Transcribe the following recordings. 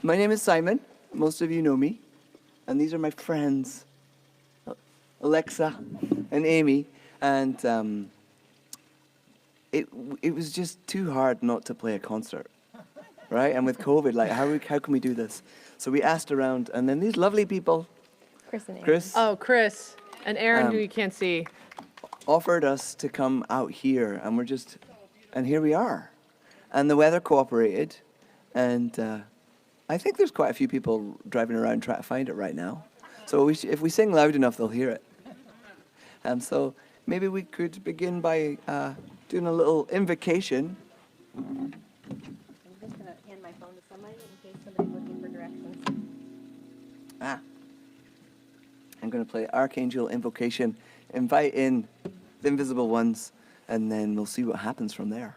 My name is Simon. Most of you know me. And these are my friends, Alexa and Aimée. And it was just too hard not to play a concert, right? And with COVID, like, how can we do this? So we asked around, and then these lovely people, Chris and Aaron. Chris, Oh, Chris and Aaron, who you can't see. offered us to come out here, and here we are. And the weather cooperated, and I think there's quite a few people driving around trying to find it right now. So if we sing loud enough, they'll hear it. So maybe we could begin by doing a little invocation. I'm just going to hand my phone to somebody in case somebody's looking for directions. I'm going to play Archangel Invocation, invite in the invisible ones, and then we'll see what happens from there.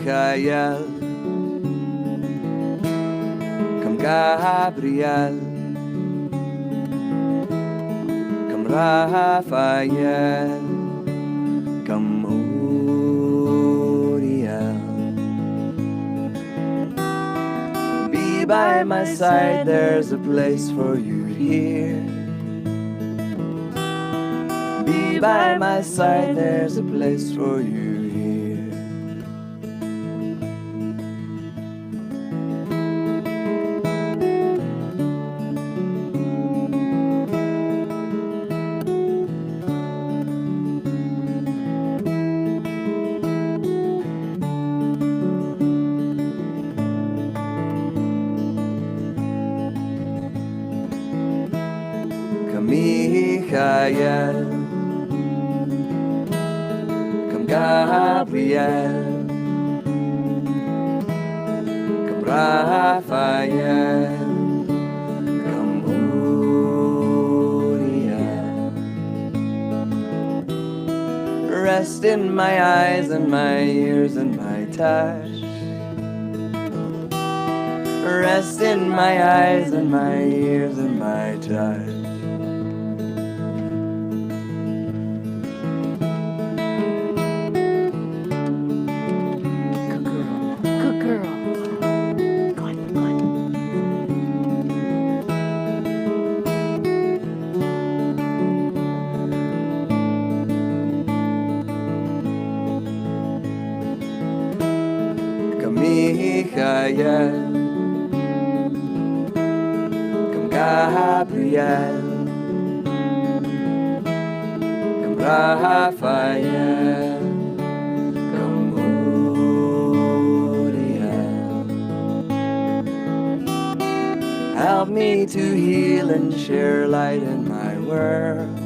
Michael, come Gabriel, come Raphael, come Uriel. Be by my side, there's a place for you here. Be by my side, there's a place for you here. Michael, come Gabriel, come Raphael, come Uriel. Rest in my eyes and my ears and my touch. Rest in my eyes and my ears and my touch. Michael, come Gabriel, come Raphael, come Uriel. Help me to heal and share light in my world.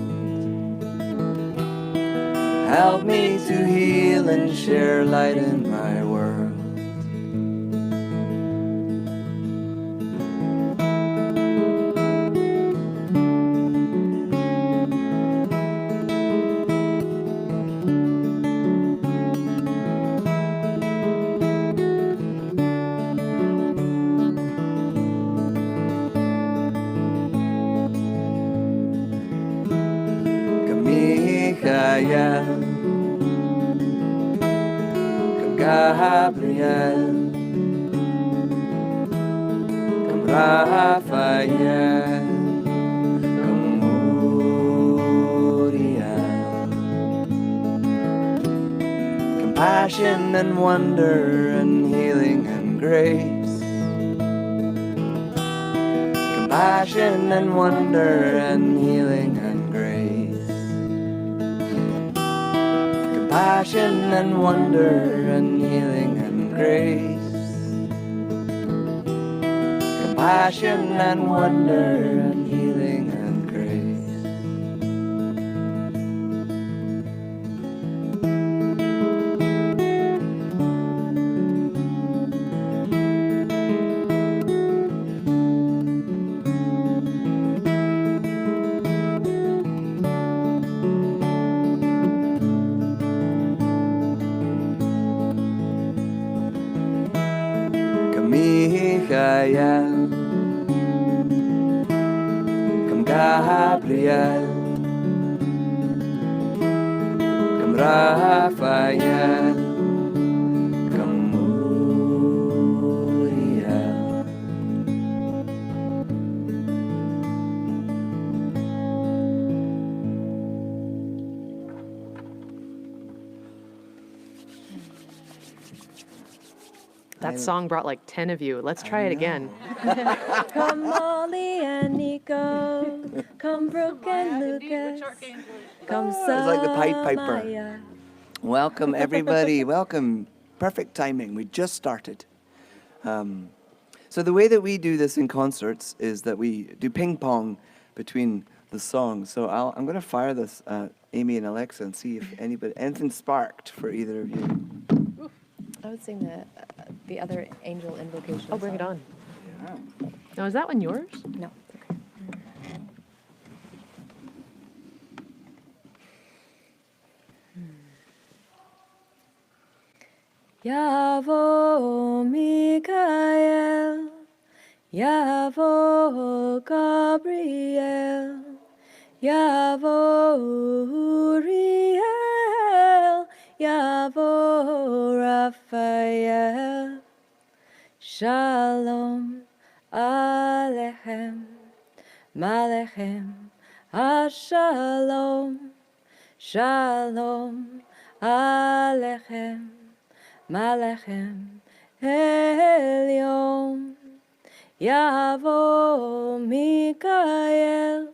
Help me to heal and share light in my world. Michael, come Gabriel, come Raphael, come Uriel. Compassion and wonder and healing and grace. Compassion and wonder and healing and grace. Compassion and wonder and healing and grace. Compassion and wonder and healing and grace. Michael, come Gabriel, come Raphael, come Uriel. That song brought like 10 of you. Let's try it again. Come Molly and Nico, come Brooke and Lucas, come It's like the Pied Piper. Samaya. Welcome, everybody. Welcome. Perfect timing. We just started. So the way that we do this in concerts is that we do ping pong between the songs. So I'm going to fire this at Aimée and Alexa and see if anything sparked for either of you. I would sing the other angel invocation. Oh, bring it song. on. Now, is that one yours? No. Okay. Yavo Michael, Yavo Gabriel, Yavo Uriel, Yavo Raphael. Shalom Alechem, Malechem, Ashalom, Shalom Alechem, Malechem, Elyon, Yavo Michael,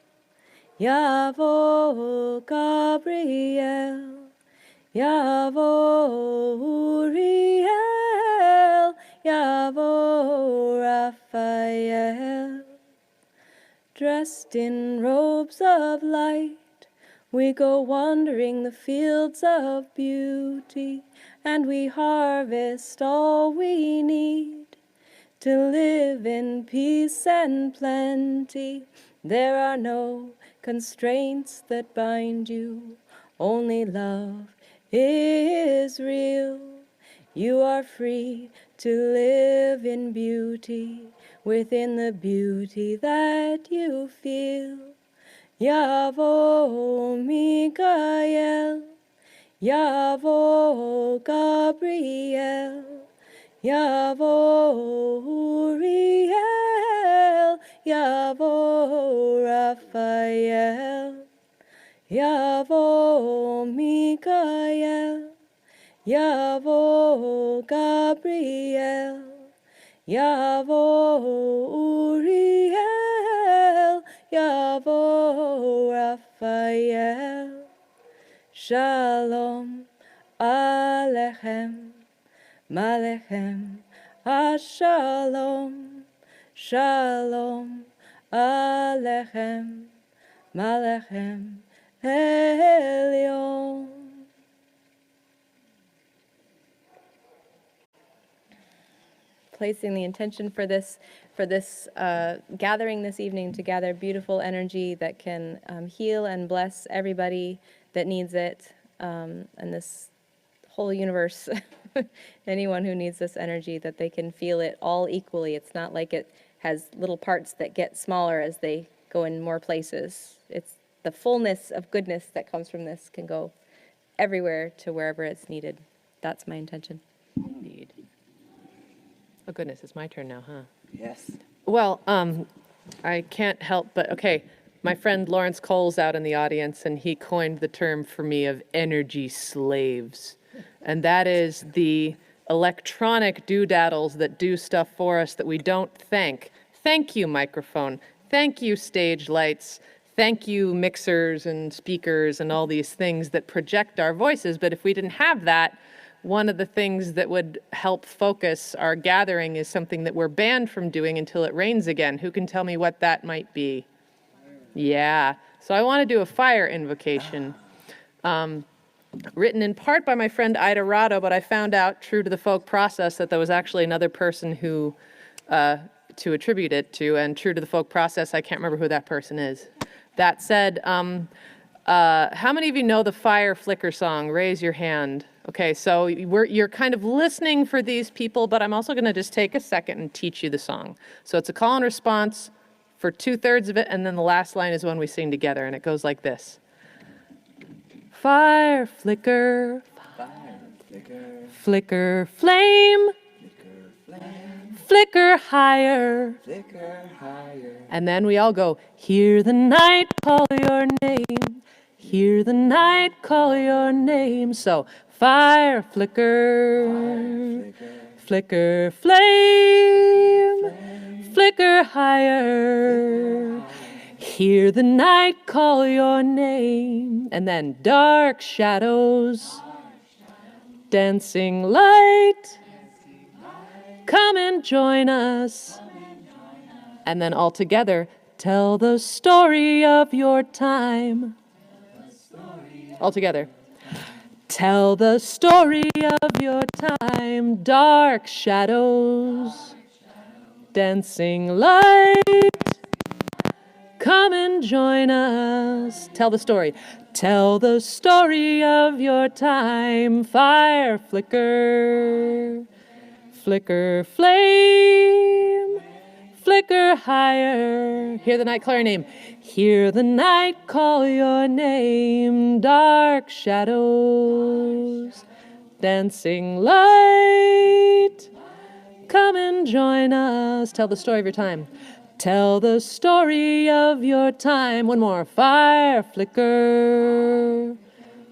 Yavo Gabriel, Yavo Uriel, Yavo Raphael. Dressed in robes of light, we go wandering the fields of beauty, and we harvest all we need to live in peace and plenty. There are no constraints that bind you, only love is real. You are free to live in beauty, within the beauty that you feel. Yavo Michael, Yavo Gabriel, Yavo Uriel, Yavo Raphael, Yavo Michael, Yavo Gabriel, Yavo Uriel, Yavo Raphael. Shalom Alechem, Malechem, Ashalom, Shalom Alechem, Malechem, Elyon. Placing the intention for this gathering this evening to gather beautiful energy that can heal and bless everybody that needs it, and this whole universe. Anyone who needs this energy, that they can feel it all equally. It's not like it has little parts that get smaller as they go in more places. It's the fullness of goodness that comes from this can go everywhere to wherever it's needed. That's my intention. Indeed. Oh, goodness, it's my turn now, huh? Yes. Well, I can't help but, okay, my friend Lawrence Cole's out in the audience, and he coined the term for me of energy slaves. And that is the electronic doodaddles that do stuff for us that we don't thank. Thank you, microphone. Thank you, stage lights. Thank you, mixers and speakers and all these things that project our voices. But if we didn't have that, one of the things that would help focus our gathering is something that we're banned from doing until it rains again. Who can tell me what that might be? Yeah. So I want to do a fire invocation. Written in part by my friend Ida Rado, but I found out, true to the folk process, that there was actually another person who to attribute it to, and true to the folk process, I can't remember who that person is. That said, how many of you know the Fire Flicker song? Raise your hand. Okay, so you're kind of listening for these people, but I'm also going to just take a second and teach you the song. So it's a call and response for 2/3 of it, and then the last line is when we sing together, and it goes like this. Fire, flicker, flicker, flame, flicker higher. And then we all go, hear the night call your name, hear the night call your name. So fire, flicker, flicker, flame, flicker higher. Hear the night call your name. And then dark shadows, dancing light, come and join us. And then all together, tell the story of your time. All together. Tell the story of your time. Dark shadows, dancing light, come and join us. Tell the story. Tell the story of your time. Fire, flicker, flicker, flame, flicker higher. Hear the night call your name. Hear the night call your name. Dark shadows, dancing light, come and join us. Tell the story of your time. Tell the story of your time. One more. Fire, flicker,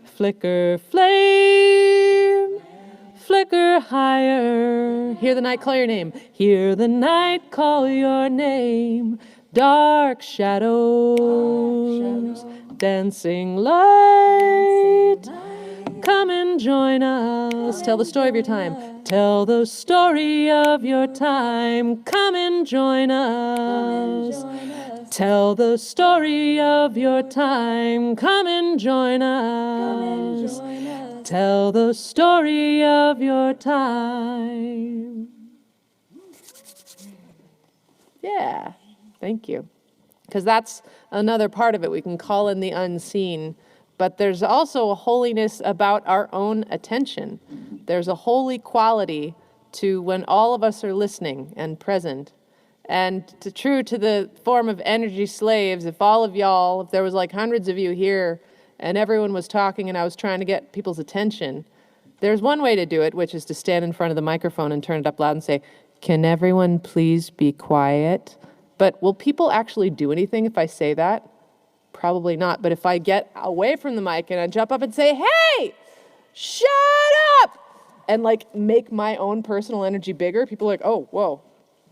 flicker, flame, flicker higher. Hear the night call your name. Hear the night call your name. Dark shadows, dancing light, come and join us. Tell the story of your time. Tell the story of your time. Come and join us. Tell the story of your time. Come and join us. Tell the story of your time. Yeah, thank you. Because that's another part of it. We can call in the unseen. But there's also a holiness about our own attention. There's a holy quality to when all of us are listening and present. And true to the form of energy slaves, if all of y'all, if there was like hundreds of you here and everyone was talking and I was trying to get people's attention, there's one way to do it, which is to stand in front of the microphone and turn it up loud and say, can everyone please be quiet? But will people actually do anything if I say that? Probably not. But if I get away from the mic and I jump up and say, hey, shut up, and like make my own personal energy bigger, people are like, oh, whoa.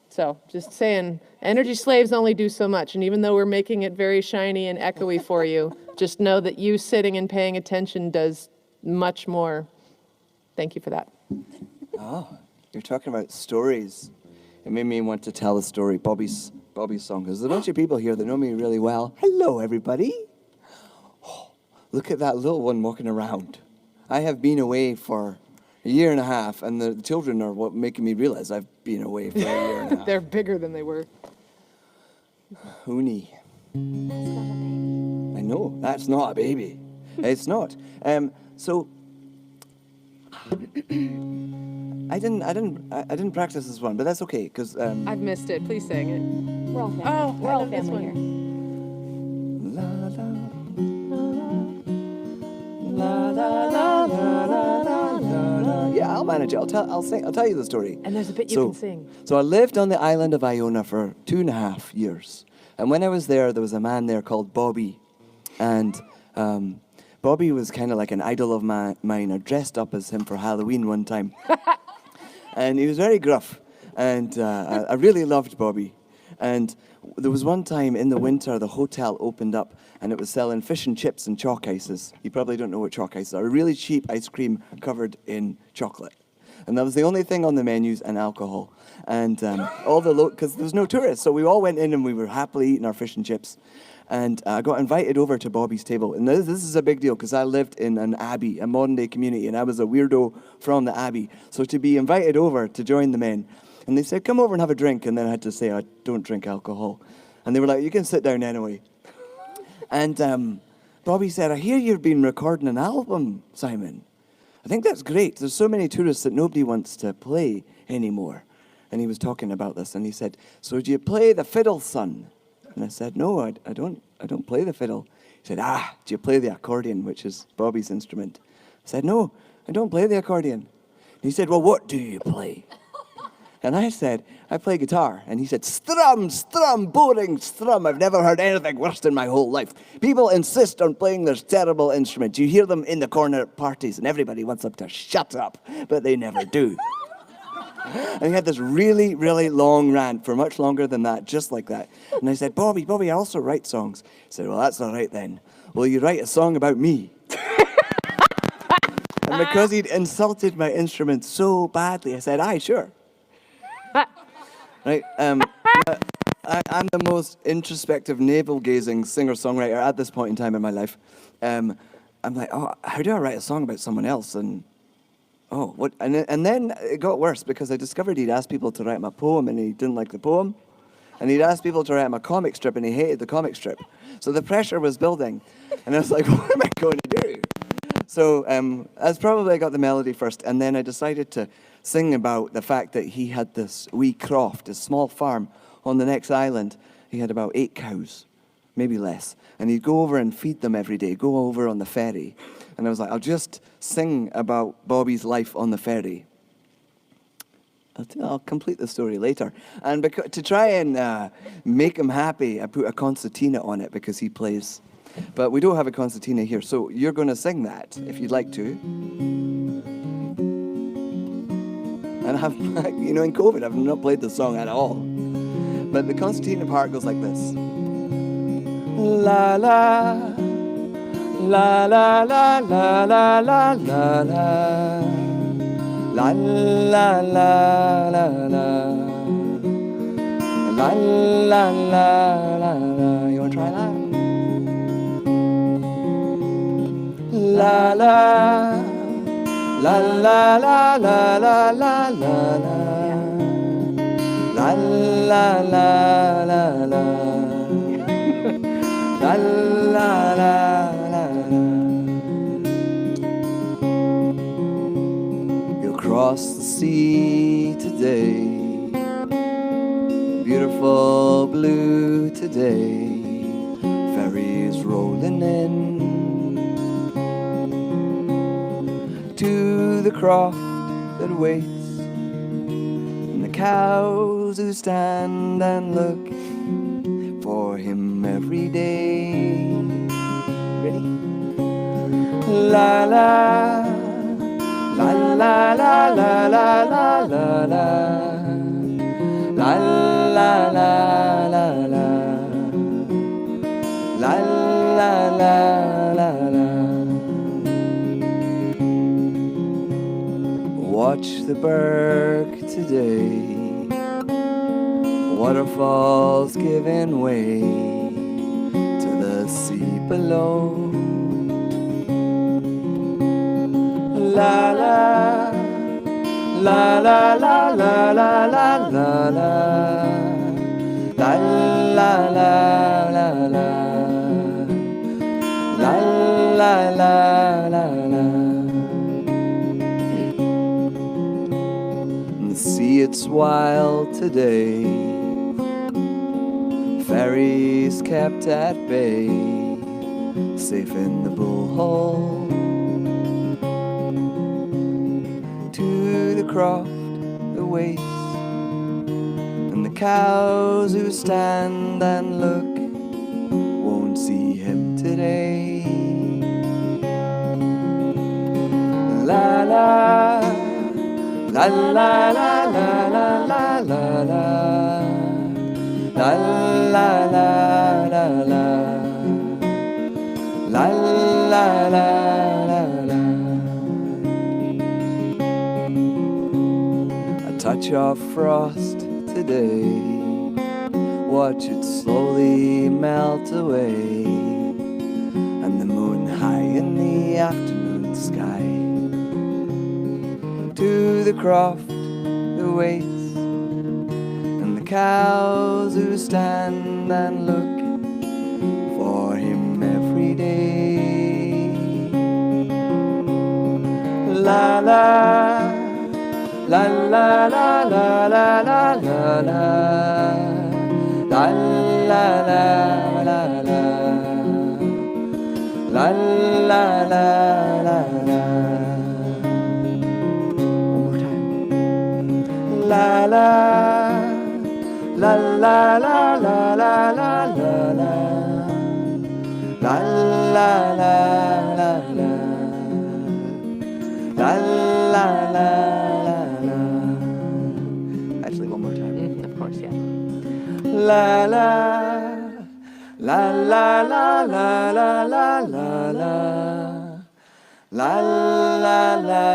So just saying, energy slaves only do so much. And even though we're making it very shiny and echoey for you, just know that you sitting and paying attention does much more. Thank you for that. Oh, you're talking about stories. It made me want to tell a story, Bobby's song, because there's a bunch of people here that know me really well. Hello, everybody. Oh, look at that little one walking around. I have been away for a year and a half, and the children are what making me realize I've been away for a year and a half. They're bigger than they were. Uni. I know, that's not a baby. It's not. So I didn't practice this one, but that's okay because I've missed it. Please sing it. We're all family. Oh, We're I all love this family one. here. La la la la la la la la. Yeah, I'll manage it. I'll tell you the story. And there's a bit you can sing. So I lived on the island of Iona for 2.5 years, and when I was there was a man there called Bobby, and Bobby was kind of like an idol of mine. I dressed up as him for Halloween one time. And he was very gruff. And I really loved Bobby. And there was one time in the winter, the hotel opened up and it was selling fish and chips and chalk ices. You probably don't know what chalk ices are. A really cheap ice cream covered in chocolate. And that was the only thing on the menus, and alcohol. And because there was no tourists. So we all went in and we were happily eating our fish and chips. And I got invited over to Bobby's table. And this is a big deal because I lived in an abbey, a modern day community, and I was a weirdo from the abbey. So to be invited over to join the men, and they said, come over and have a drink. And then I had to say, I don't drink alcohol. And they were like, you can sit down anyway. And Bobby said, I hear you've been recording an album, Simon. I think that's great. There's so many tourists that nobody wants to play anymore. And he was talking about this, and he said, so do you play the fiddle, son? And I said, no, I don't play the fiddle. He said, do you play the accordion, which is Bobby's instrument? I said, no, I don't play the accordion. And he said, well, what do you play? And I said, I play guitar. And he said, strum, strum, boring strum. I've never heard anything worse in my whole life. People insist on playing this terrible instrument. You hear them in the corner at parties, and everybody wants them to shut up, but they never do. And he had this really, really long rant for much longer than that, just like that. And I said, Bobby, I also write songs. He said, well, that's all right then. Will you write a song about me? And because he'd insulted my instrument so badly, I said, aye, sure. Right? I'm the most introspective, navel-gazing singer-songwriter at this point in time in my life. I'm like, oh, how do I write a song about someone else? And oh, what? And then it got worse because I discovered he'd asked people to write him a poem and he didn't like the poem. And he'd asked people to write him a comic strip and he hated the comic strip. So the pressure was building. And I was like, what am I going to do? So that's probably I got the melody first. And then I decided to sing about the fact that he had this wee croft, a small farm on the next island. He had about 8 cows, maybe less. And he'd go over and feed them every day, go over on the ferry. And I was like, I'll just sing about Bobby's life on the ferry. I'll complete the story later. And to try and make him happy, I put a concertina on it because he plays. But we don't have a concertina here, so you're going to sing that, if you'd like to. And I've, in COVID, I've not played the song at all. But the concertina part goes like this. La la, la la la la la la la la, la la la la la, la la la la. You want to try that? La la, la la la la la la la, la la la la la. La la la la la. You'll cross the sea today, beautiful blue today, ferries rolling in to the croft that waits, and the cows who stand and look for him every day. Ready? La la, la la la la la la la la, la la la la la, la la la la la. Watch the berg today, waterfalls giving way to the sea below. La la, la la la la la la la la, la la la la la, la la la la. The sea, it's wild today, ferries kept at bay, safe in the bullhole. To the croft that waits, and the cows who stand and look won't see him today. La la, la la la la la la la la. La la la la la, la la la la la. A touch of frost today, watch it slowly melt away, and the moon high in the afternoon sky. To the croft that waits, cows who stand and look for him every day. La la la la la la la la la la la la la la la la la la. One more time. La la la la la la la la la la la la la la. La la la la. Actually, one more time. Of course, yeah. La la la la la la la la la la la la la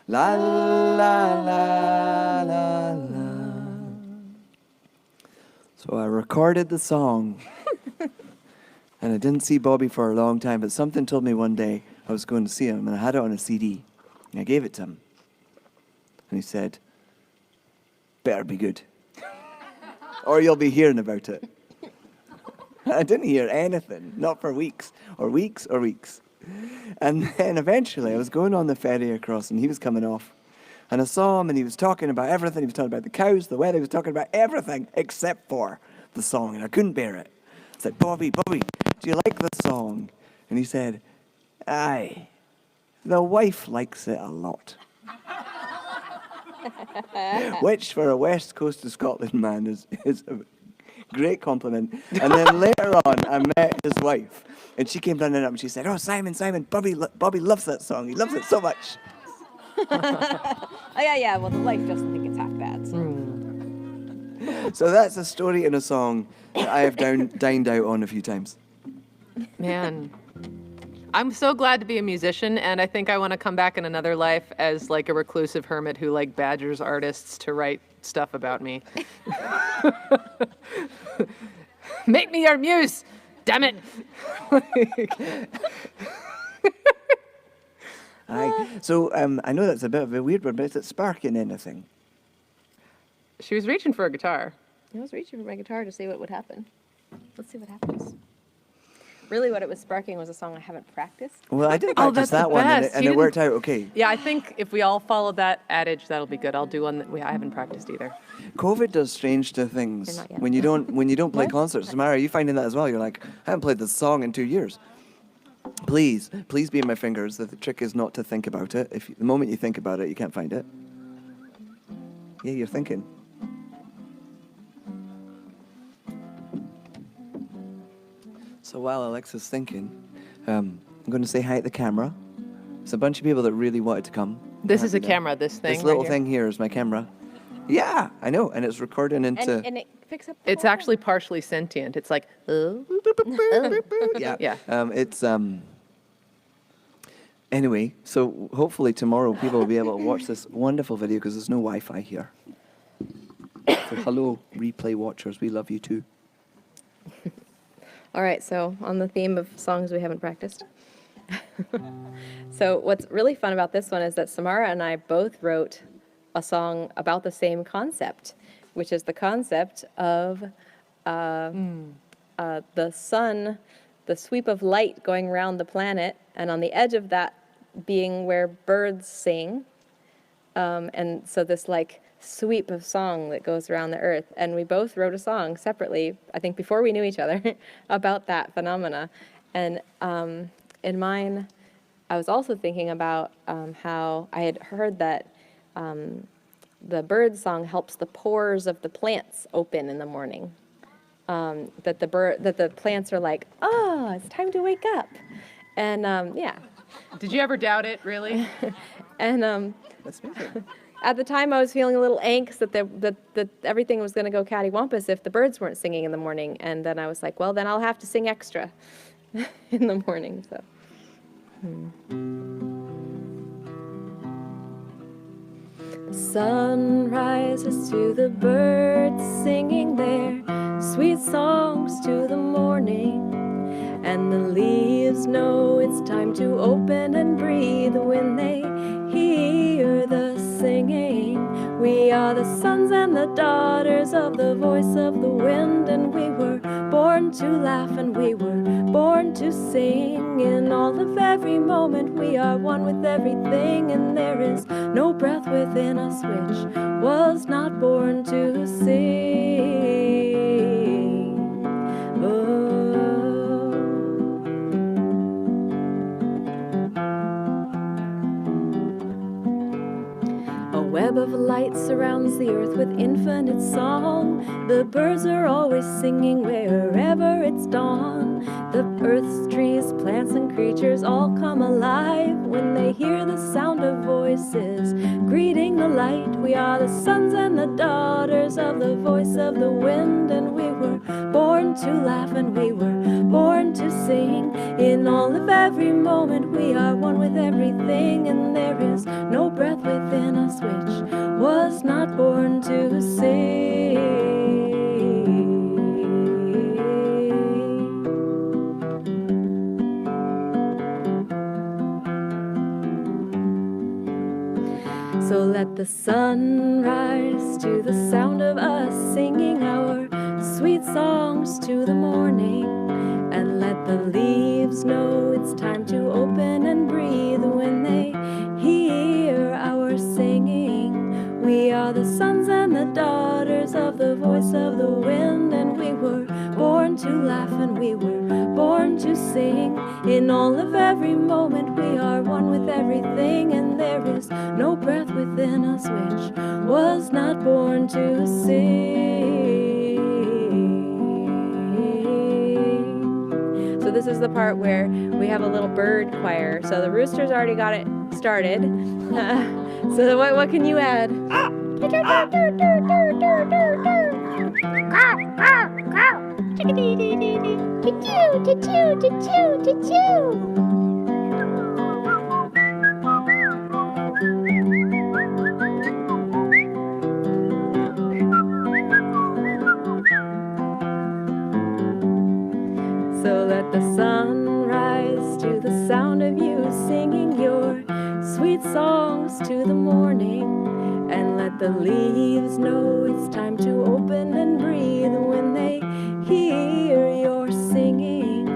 la la la la la. So I recorded the song. And I didn't see Bobby for a long time, but something told me one day I was going to see him, and I had it on a CD. And I gave it to him. And he said, better be good. Or you'll be hearing about it. I didn't hear anything, not for weeks, or weeks, or weeks. And then eventually I was going on the ferry across, and he was coming off. And I saw him, and he was talking about everything. He was talking about the cows, the weather. He was talking about everything except for the song, and I couldn't bear it. I said, Bobby, do you like the song? And he said, aye, the wife likes it a lot. Which for a West Coast of Scotland man is a great compliment. And then later on, I met his wife, and she came running up and she said, oh, Simon, Bobby loves that song. He loves it so much. Oh, yeah, well, the wife doesn't think it's half bad, so. So that's a story in a song that I have dined out on a few times. Man, I'm so glad to be a musician, and I think I want to come back in another life as like a reclusive hermit who like badgers artists to write stuff about me. Make me your muse, damn it. So I know that's a bit of a weird one, but is it sparking anything? She was reaching for a guitar. I was reaching for my guitar to see what would happen. Let's see what happens. Really, what it was sparking was a song I haven't practiced. Well, I did Oh, practice that's that the one, and best. it You worked out okay. Yeah, I think if we all follow that adage, that'll be good. I'll do one that I haven't practiced either. COVID does strange things. Not yet. When you don't play What? concerts. Samara, are you finding that as well? You're like, I haven't played this song in 2 years. Please be in my fingers. The trick is not to think about it. The moment you think about it, you can't find it. Yeah, you're thinking. So while Alexa's thinking, I'm going to say hi at the camera. There's a bunch of people that really wanted to come. This is a Yeah. camera, this thing. This little right here. thing here is my camera. Yeah, I know, and it's recording into. And it picks up the It's whole actually partially sentient. It's like, Yeah. Yeah. Anyway, so hopefully tomorrow people will be able to watch this wonderful video because there's no Wi-Fi here. So hello, replay watchers. We love you too. All right, so on the theme of songs we haven't practiced. So what's really fun about this one is that Samara and I both wrote a song about the same concept, which is the concept of the sun, the sweep of light going around the planet, and on the edge of that being where birds sing. And so this like sweep of song that goes around the earth. And we both wrote a song separately, I think before we knew each other, about that phenomena. And in mine, I was also thinking about how I had heard that the bird song helps the pores of the plants open in the morning. That the plants are like, oh, it's time to wake up. And yeah. Did you ever doubt it, really? And That's amazing. at the time, I was feeling a little angst that everything was going to go cattywampus if the birds weren't singing in the morning. And then I was like, well, then I'll have to sing extra in the morning. So. The sun rises to the birds singing their sweet songs to the morning. And the leaves know it's time to open and breathe when they hear the singing. We are the sons and the daughters of the voice of the wind, and we were born to laugh and we were born to sing. In all of every moment we are one with everything, and there is no breath within us which was not born to sing. Oh. A web of light surrounds the earth with infinite song. The birds are always singing wherever it's dawn. The earth's trees, plants, and creatures all come alive when they hear the sound of voices greeting the light. We are the sons and the daughters of the voice of the wind, and we were born to laugh and we were born to sing. In all of every moment we are one with everything, and there is no breath within us which was not born to sing. So let the sun rise to the sound of us singing our sweet songs to the morning, and let the leaves know it's time to open and breathe when they hear our singing. We are the sons and the daughters of the voice of the wind, and we were born to laugh and we were born to sing. In all of every moment we are one with everything, and there is no breath within us which was not born to sing. So this is the part where we have a little bird choir. So the rooster's already got it started. So what can you add? So let the sun rise to the sound of you singing your sweet songs to the morning, and let the leaves know it's time to open and breathe when they hear your singing.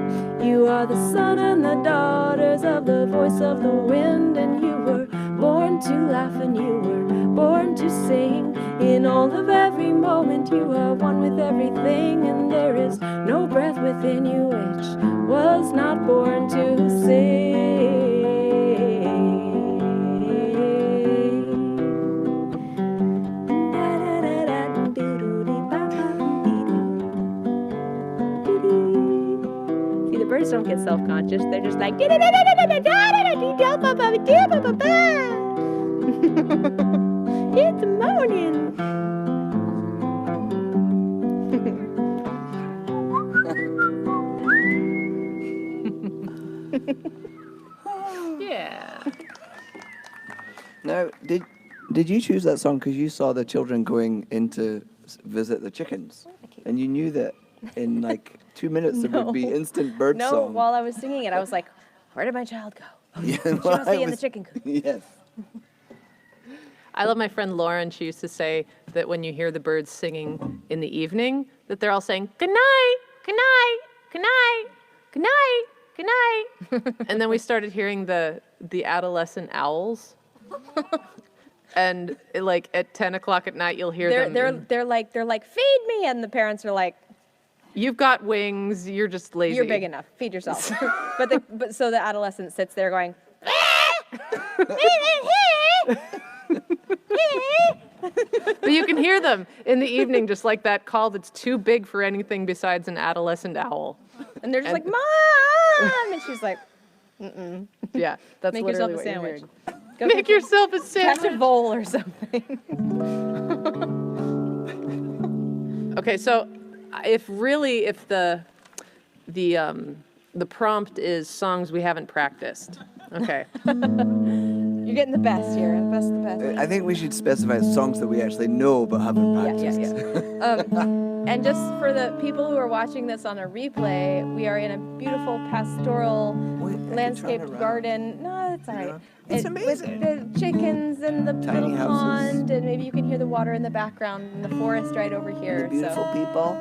You are the son and the daughters of the voice of the wind, and you were born to laugh and you were born to sing. In all of every moment you are one with everything, and there is no breath within you which was not born to sing. See, the birds don't get self-conscious. They're just like it's morning. Yeah. Now, did you choose that song because you saw the children going in to visit the chickens, and you knew that in like 2 minutes there would be No. instant bird No, song? while I was singing it, I was like, where did my child go? Yeah, She must be in the chicken coop. Yes. I love my friend Lauren. She used to say that when you hear the birds singing in the evening, that they're all saying, good night, good night, good night, good night, good night. And then we started hearing the adolescent owls. And like at 10 o'clock at night, you'll hear them. They're like, feed me, and the parents are like, You've got wings. You're just lazy. you're big enough, feed yourself. but so the adolescent sits there going, But you can hear them in the evening, just like that call that's too big for anything besides an adolescent owl. and they're just like, Mom! And she's like, Yeah, that's make literally yourself a what you're sandwich. hearing. Go Make yourself a catch a sandwich. bowl or something. Okay, so if the prompt is songs we haven't practiced, okay. You're getting the best here, the best. I think we should specify songs that we actually know but haven't practiced. Yeah. And just for the people who are watching this on a replay, we are in a beautiful pastoral landscaped around. garden. No, it's all right. It's With amazing. the chickens and the Tiny little houses. pond, and maybe you can hear the water in the background and the forest right over here. The beautiful people.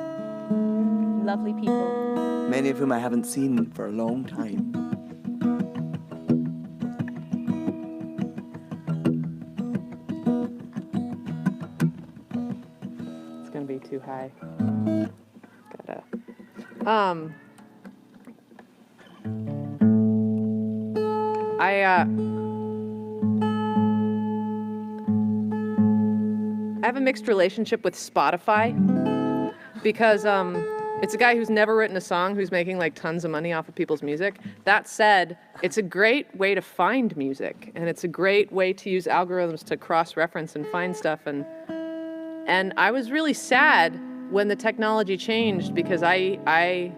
lovely people. Many of whom I haven't seen for a long time. It's gonna be too high. Gotta. I have a mixed relationship with Spotify because it's a guy who's never written a song who's making like tons of money off of people's music. That said, it's a great way to find music, and it's a great way to use algorithms to cross-reference and find stuff. And I was really sad when the technology changed because I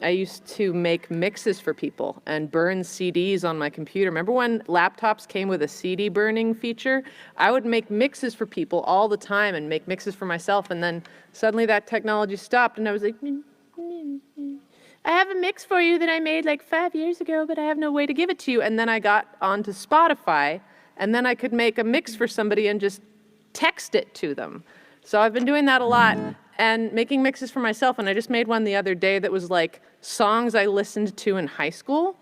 used to make mixes for people and burn CDs on my computer. Remember when laptops came with a CD burning feature? I would make mixes for people all the time and make mixes for myself, and then suddenly that technology stopped and I was like, I have a mix for you that I made like 5 years ago, but I have no way to give it to you. And then I got onto Spotify, and then I could make a mix for somebody and just text it to them. So I've been doing that a lot and making mixes for myself. And I just made one the other day that was like songs I listened to in high school,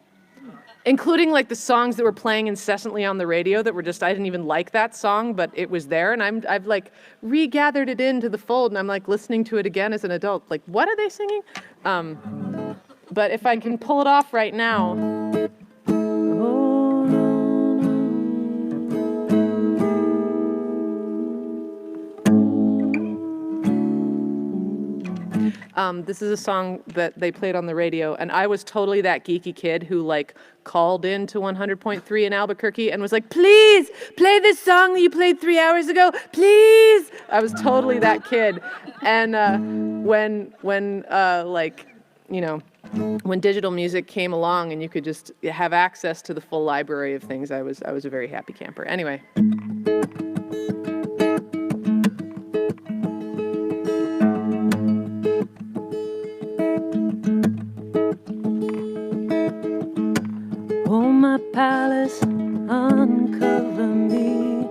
including like the songs that were playing incessantly on the radio that were just, I didn't even like that song, but it was there. And I've like regathered it into the fold, and I'm like listening to it again as an adult. Like, what are they singing? But if I can pull it off right now. This is a song that they played on the radio, and I was totally that geeky kid who like called in to 100.3 in Albuquerque and was like, please play this song that you played 3 hours ago, please. I was totally that kid. And when like, you know, when digital music came along and you could just have access to the full library of things, I was a very happy camper. Anyway. My palace, uncover me.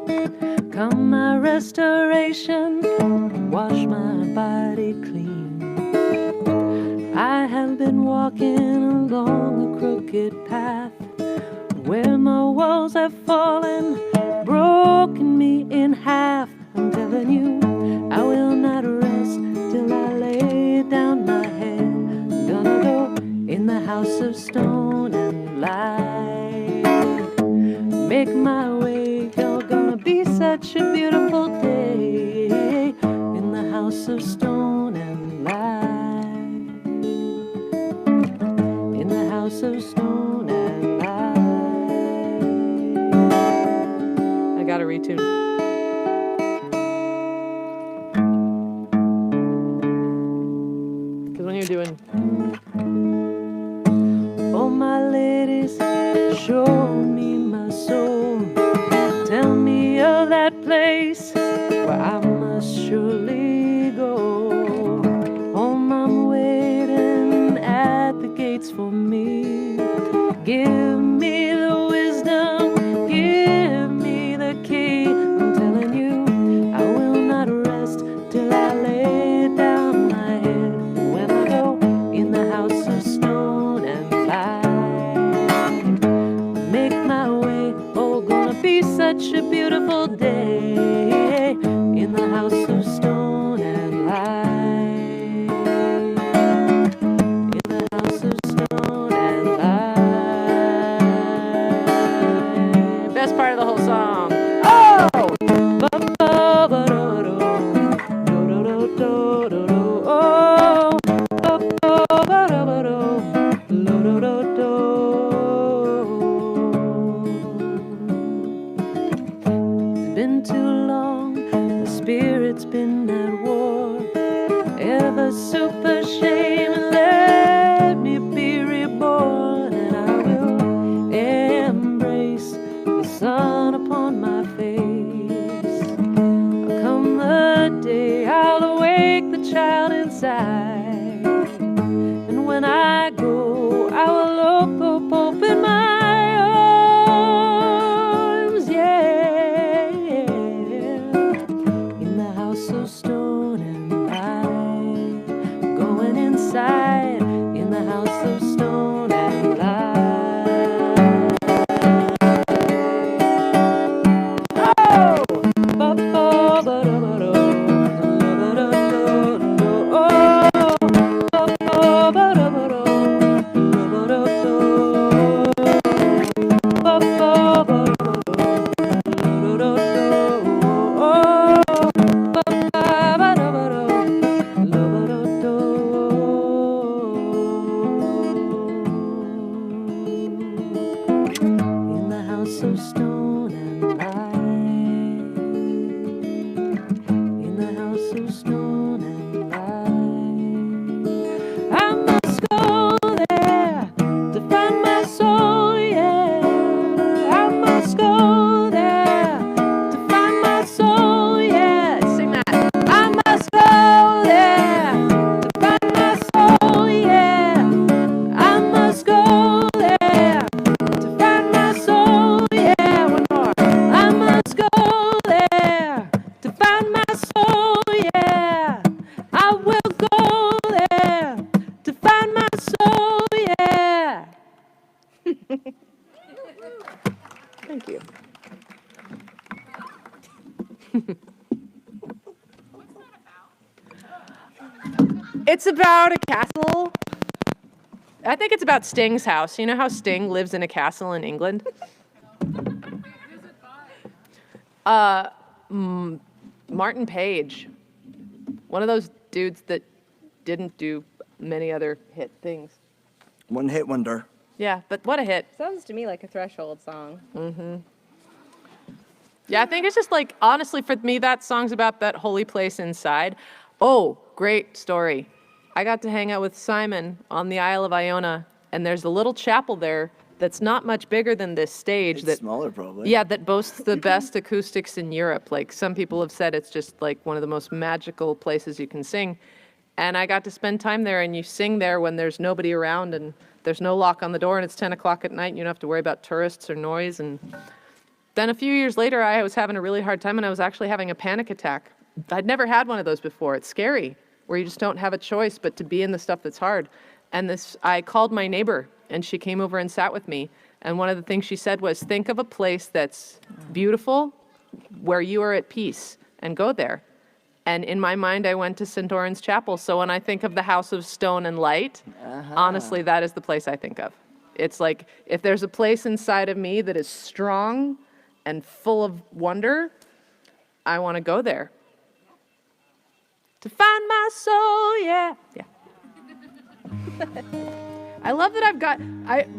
Come my restoration, wash my body clean. I have been walking along a crooked path where my walls have fallen, broken me in half. I'm telling you, I will not rest till I lay down my head. I'm gonna go in the house of stone and light. Make my way, you're gonna be such a beautiful day in the house of stone and light. In the house of stone and light. I gotta retune. Because when you're doing. Oh, my ladies, show me my soul. Tell me of that place where I must surely go. Home, I'm waiting at the gates for me. Give me the wisdom, give me the key. I'm telling you, I will not rest till I lay down my head. When I go in the house of stone and light, make my way, oh, gonna be such a beautiful day in the house of stone and light. In the house of stone and light. Best part of the whole song. Oh! It's been too long, the spirit's been at war. Ever super shame and let me be reborn, and I will embrace the sun upon my face. Come the day I'll awake the child inside, and when I go, I will open my arms, yeah, in the house of stone and light. Go house of stone and light. In the house of stone and light. I must go there to find my soul, yeah. I must go there to find my soul, yeah. Sing that. I must go there to find my soul, yeah. I must go there to find my soul, yeah. One more. I must go there to find my soul, yeah. I will go there to find my soul, yeah. Thank you. It's about a castle. I think it's about Sting's house. You know how Sting lives in a castle in England? Martin Page. One of those dudes that didn't do many other hit things. One hit wonder. Yeah, but what a hit. Sounds to me like a Threshold song. Yeah, I think it's just like, honestly, for me, that song's about that holy place inside. Oh, great story. I got to hang out with Simon on the Isle of Iona, and there's a little chapel there that's not much bigger than this stage. It's that smaller, probably. Yeah, that boasts the best acoustics in Europe. Like, some people have said it's just like one of the most magical places you can sing. And I got to spend time there, and you sing there when there's nobody around and there's no lock on the door, and it's 10 o'clock at night, and you don't have to worry about tourists or noise. And then a few years later, I was having a really hard time, and I was actually having a panic attack. I'd never had one of those before. It's scary, where you just don't have a choice but to be in the stuff that's hard. And I called my neighbor, and she came over and sat with me. And one of the things she said was, think of a place that's beautiful, where you are at peace, and go there. And in my mind, I went to St. Oran's Chapel. So when I think of the House of Stone and Light, honestly, that is the place I think of. It's like, if there's a place inside of me that is strong and full of wonder, I want to go there. To find my soul, yeah. Yeah. I love that I've got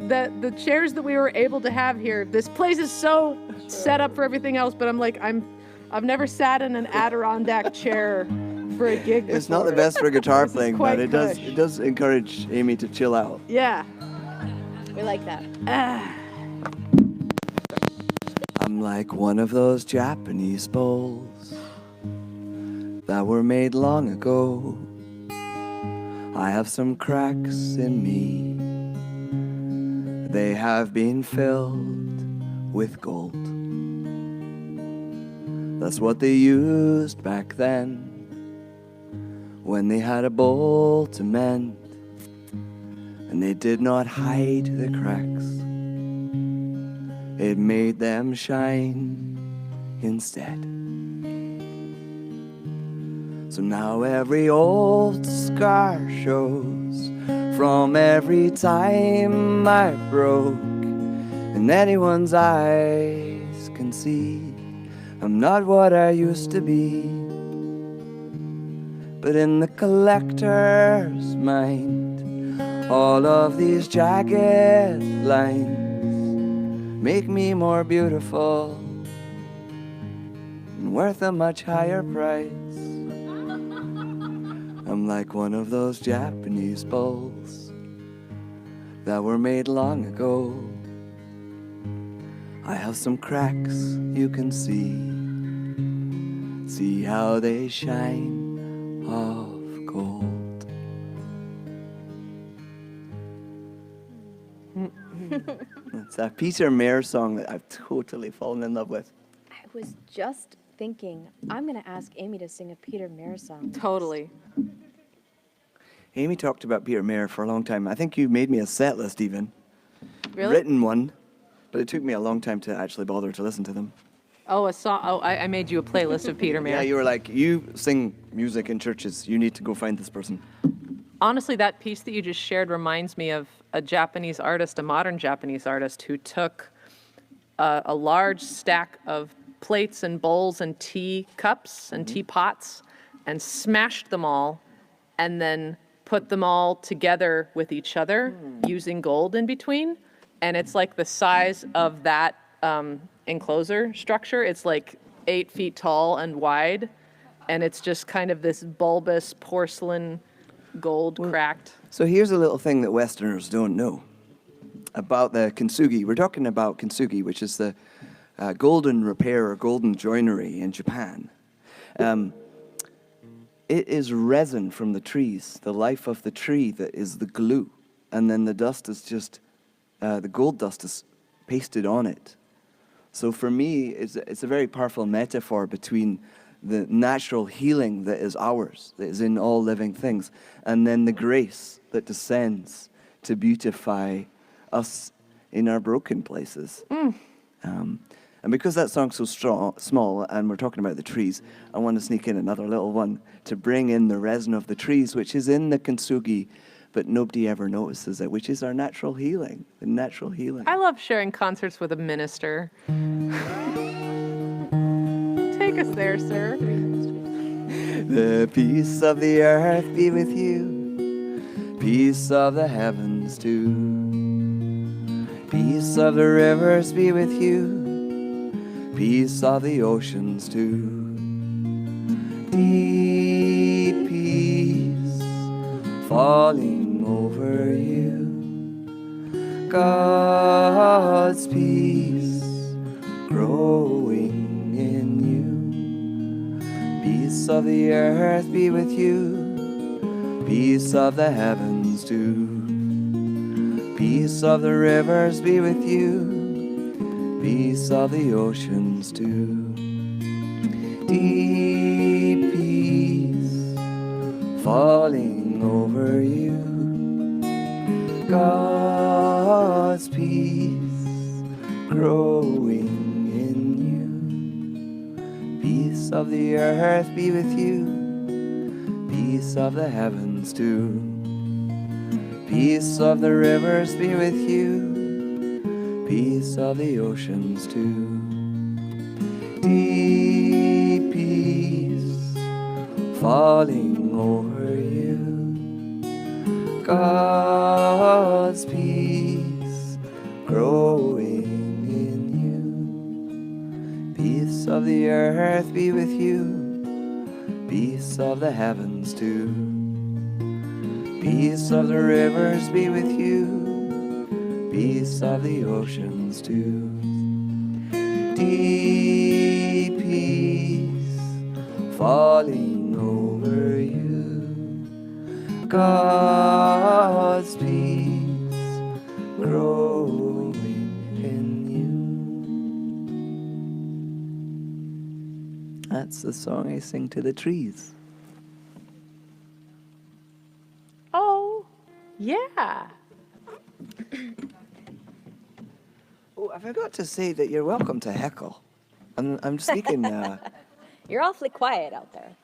the chairs that we were able to have here. This place is so set up for everything else, but I'm like, I've never sat in an Adirondack chair for a gig before. It's not the best for guitar This is playing, quite but it does encourage Aimée to chill out. Yeah. We like that. I'm like one of those Japanese bowls that were made long ago. I have some cracks in me. They have been filled with gold. That's what they used back then, when they had a bowl to mend, and they did not hide the cracks. It made them shine instead. So now every old scar shows from every time I broke, and anyone's eyes can see I'm not what I used to be. But in the collector's mind, all of these jagged lines make me more beautiful and worth a much higher price. I'm like one of those Japanese bowls that were made long ago. I have some cracks you can see. See how they shine of gold. It's a Peter Mayer song that I've totally fallen in love with. I was just thinking, I'm going to ask Aimée to sing a Peter Mayer song. Totally. Aimée talked about Peter Mayer for a long time. I think you made me a set list even. Really? Written one, but it took me a long time to actually bother to listen to them. Oh, a song. Oh, I made you a playlist of Peter Mayer. Yeah, you were like, you sing music in churches. You need to go find this person. Honestly, that piece that you just shared reminds me of a Japanese artist, a modern Japanese artist, who took a large stack of plates and bowls and tea cups and teapots and smashed them all and then put them all together with each other using gold in between. And it's like the size of that enclosure structure. It's like 8 feet tall and wide, and it's just kind of this bulbous porcelain gold cracked. So here's a little thing that Westerners don't know about the kintsugi. We're talking about kintsugi, which is the golden repair or golden joinery in Japan. It is resin from the trees, the life of the tree that is the glue. And then the dust is just, the gold dust is pasted on it. So for me, it's a very powerful metaphor between the natural healing that is ours, that is in all living things, and then the grace that descends to beautify us in our broken places. And because that song's so small, and we're talking about the trees, I want to sneak in another little one to bring in the resin of the trees, which is in the kintsugi, but nobody ever notices it, which is our natural healing, the natural healing. I love sharing concerts with a minister. Take us there, sir. The peace of the earth be with you, peace of the heavens too. Peace of the rivers be with you, peace of the oceans too. Deep peace falling over you, God's peace growing in you. Peace of the earth be with you, peace of the heavens too. Peace of the rivers be with you, peace of the oceans too. Deep peace falling over you, God's peace growing in you. Peace of the earth be with you, peace of the heavens too. Peace of the rivers be with you, peace of the oceans too. Deep peace falling over you, God's peace growing in you. Peace of the earth be with you, peace of the heavens too. Peace of the rivers be with you, peace of the oceans too. Deep peace falling over you, God's peace growing in you. That's the song I sing to the trees. Oh, yeah. Oh, I forgot to say that you're welcome to heckle. I'm speaking You're awfully quiet out there.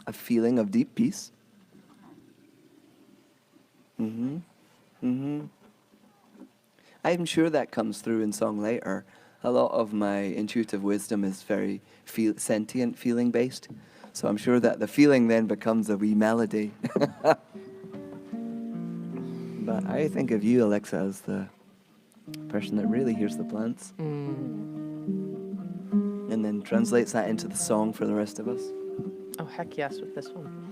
a feeling of deep peace. I'm sure that comes through in song later. A lot of my intuitive wisdom is very sentient, feeling based. So I'm sure that the feeling then becomes a wee melody. But I think of you, Alexa, as the person that really hears the plants. And then translates that into the song for the rest of us. Oh, heck yes, with this one.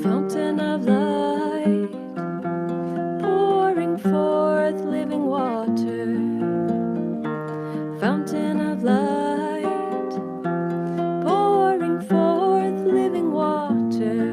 Fountain of light, pouring forth living water. Fountain of light, pouring forth living water.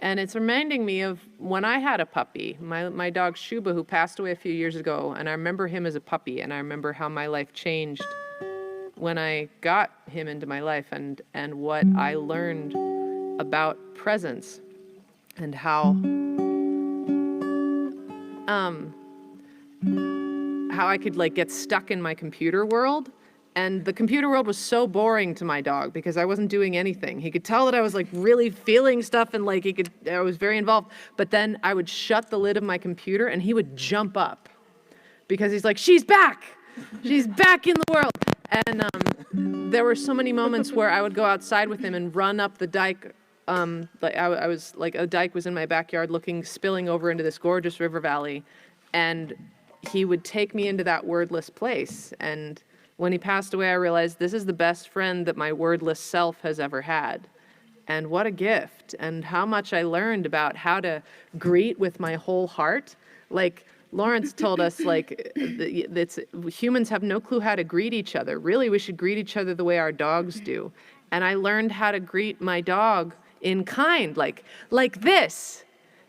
And it's reminding me of when I had a puppy, my dog Shuba, who passed away a few years ago. And I remember him as a puppy, and I remember how my life changed when I got him into my life, and what I learned about presence, and how I could like get stuck in my computer world. And the computer world was so boring to my dog because I wasn't doing anything. He could tell that I was like really feeling stuff, and like I was very involved. But then I would shut the lid of my computer and he would jump up because he's like, she's back. She's back in the world. And there were so many moments where I would go outside with him and run up the dike. Like I was like, a dike was in my backyard spilling over into this gorgeous river valley. And he would take me into that wordless place. And when he passed away, I realized this is the best friend that my wordless self has ever had. And what a gift, and how much I learned about how to greet with my whole heart. Like Lawrence told us, like, humans have no clue how to greet each other. Really, we should greet each other the way our dogs do. And I learned how to greet my dog in kind, like this,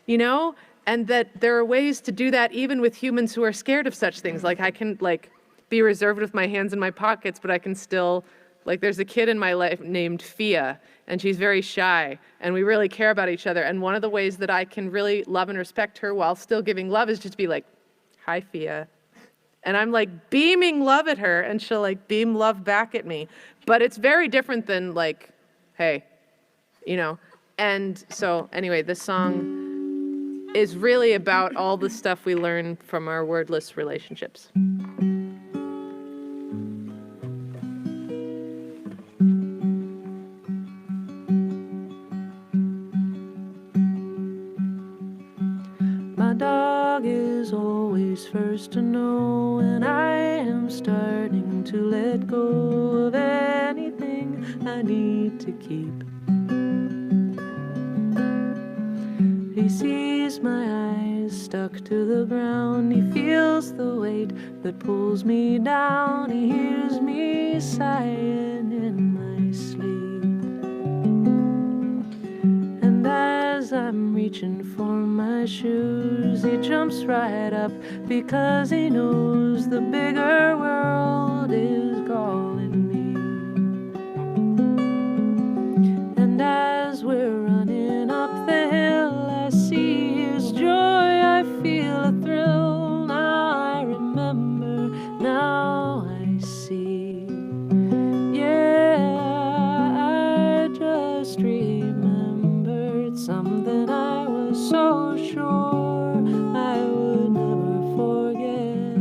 you know? And that there are ways to do that even with humans who are scared of such things. Like I can be reserved with my hands in my pockets, but I can still, like, there's a kid in my life named Fia, and she's very shy, and we really care about each other. And one of the ways that I can really love and respect her while still giving love is just be like, hi, Fia. And I'm like beaming love at her, and she'll like beam love back at me. But it's very different than like, hey, you know? And so anyway, this song is really about all the stuff we learn from our wordless relationships. My dog is always first to know, and I am starting to let go of anything I need to keep. He sees my eyes stuck to the ground. He feels the weight that pulls me down. He hears me sighing in my sleep. And as I'm reaching for my shoes, he jumps right up because he knows the bigger world is calling me. And as we're running up the hill, I see his joy, I feel a thrill. Now I remember, now I see. Yeah, I just remembered something I was so sure I would never forget.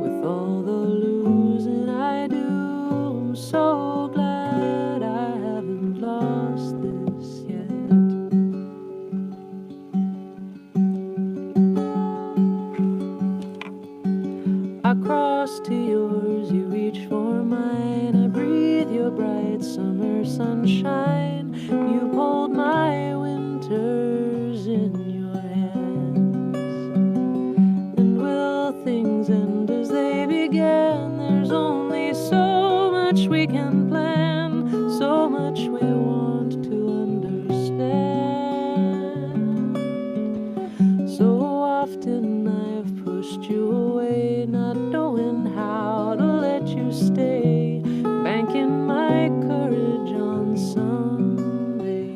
With all the losing I do, I'm so glad I haven't lost this yet. I cross to yours, you reach for mine. I breathe your bright summer sunshine. You hold my winters in your hands. And will things end as they began? There's only so much we can plan, so much we want to understand. So often I've pushed you away, not knowing how to let you stay, banking my courage on someday.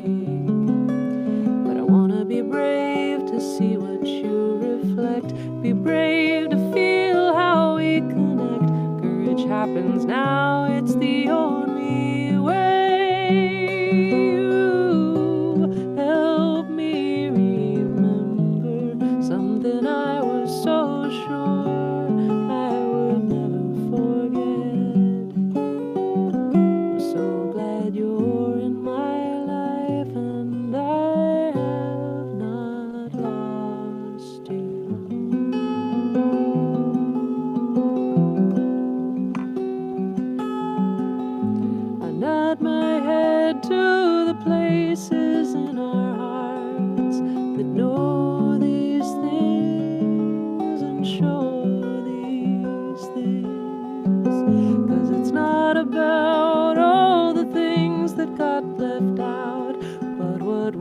But I wanna be brave to see what you reflect, be brave to feel how we connect. Courage happens now, it's the only way. You help me remember something I was so sure I would never forget. I'm so glad you're in my life, and I have not lost you. I nod my head to the places in our hearts that know these things and show these things. 'Cause it's not about all the things that got left out, but what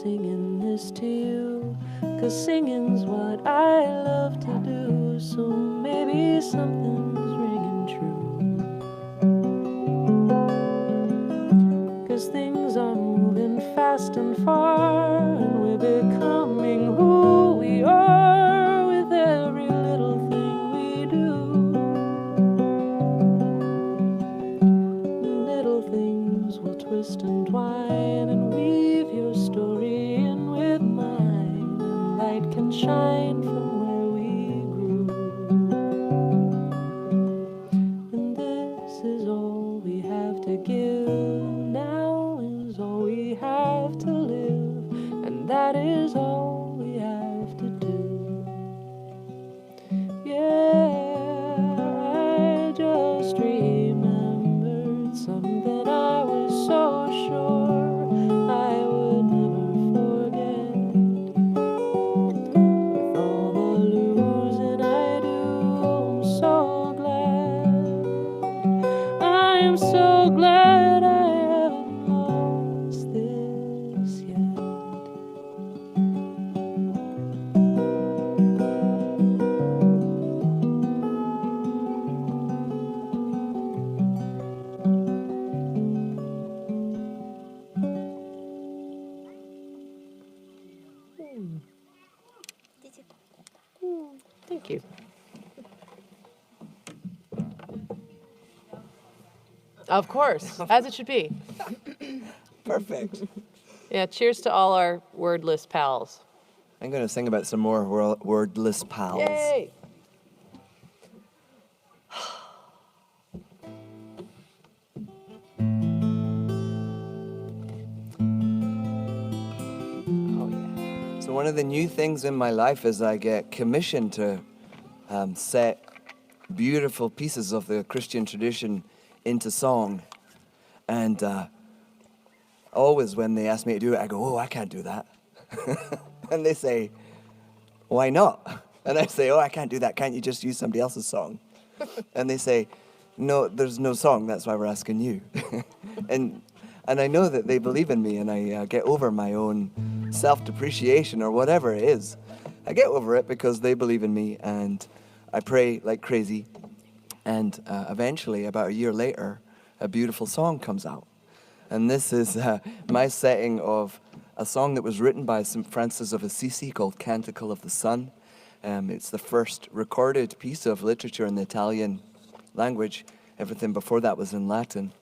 singing this to you, 'cause singing's what I love to do. So maybe something's ringing true, 'cause things are moving fast and far, and we're becoming who we are with every little thing we do. Little things will twist and twine and weave your story in with mine, and light can shine from where we grew. And this is all we have to give, now is all we have to live, and that is all we have to do. Yeah, I just remembered something I was so sure I would never forget. With all the losing I do, I'm so glad. I am so glad I haven't lost this yet. Thank you. Of course, as it should be. Perfect. Yeah, cheers to all our wordless pals. I'm going to sing about some more wordless pals. Yay! Oh, yeah. So one of the new things in my life is I get commissioned to set beautiful pieces of the Christian tradition into song. And always when they ask me to do it, I go, oh, I can't do that. And they say, why not? And I say, oh, I can't do that. Can't you just use somebody else's song? And they say, no, there's no song. That's why we're asking you. and I know that they believe in me, and I get over my own self-depreciation or whatever it is. I get over it because they believe in me, and I pray like crazy. And eventually, about a year later, a beautiful song comes out. And this is my setting of a song that was written by St. Francis of Assisi called Canticle of the Sun. It's the first recorded piece of literature in the Italian language. Everything before that was in Latin.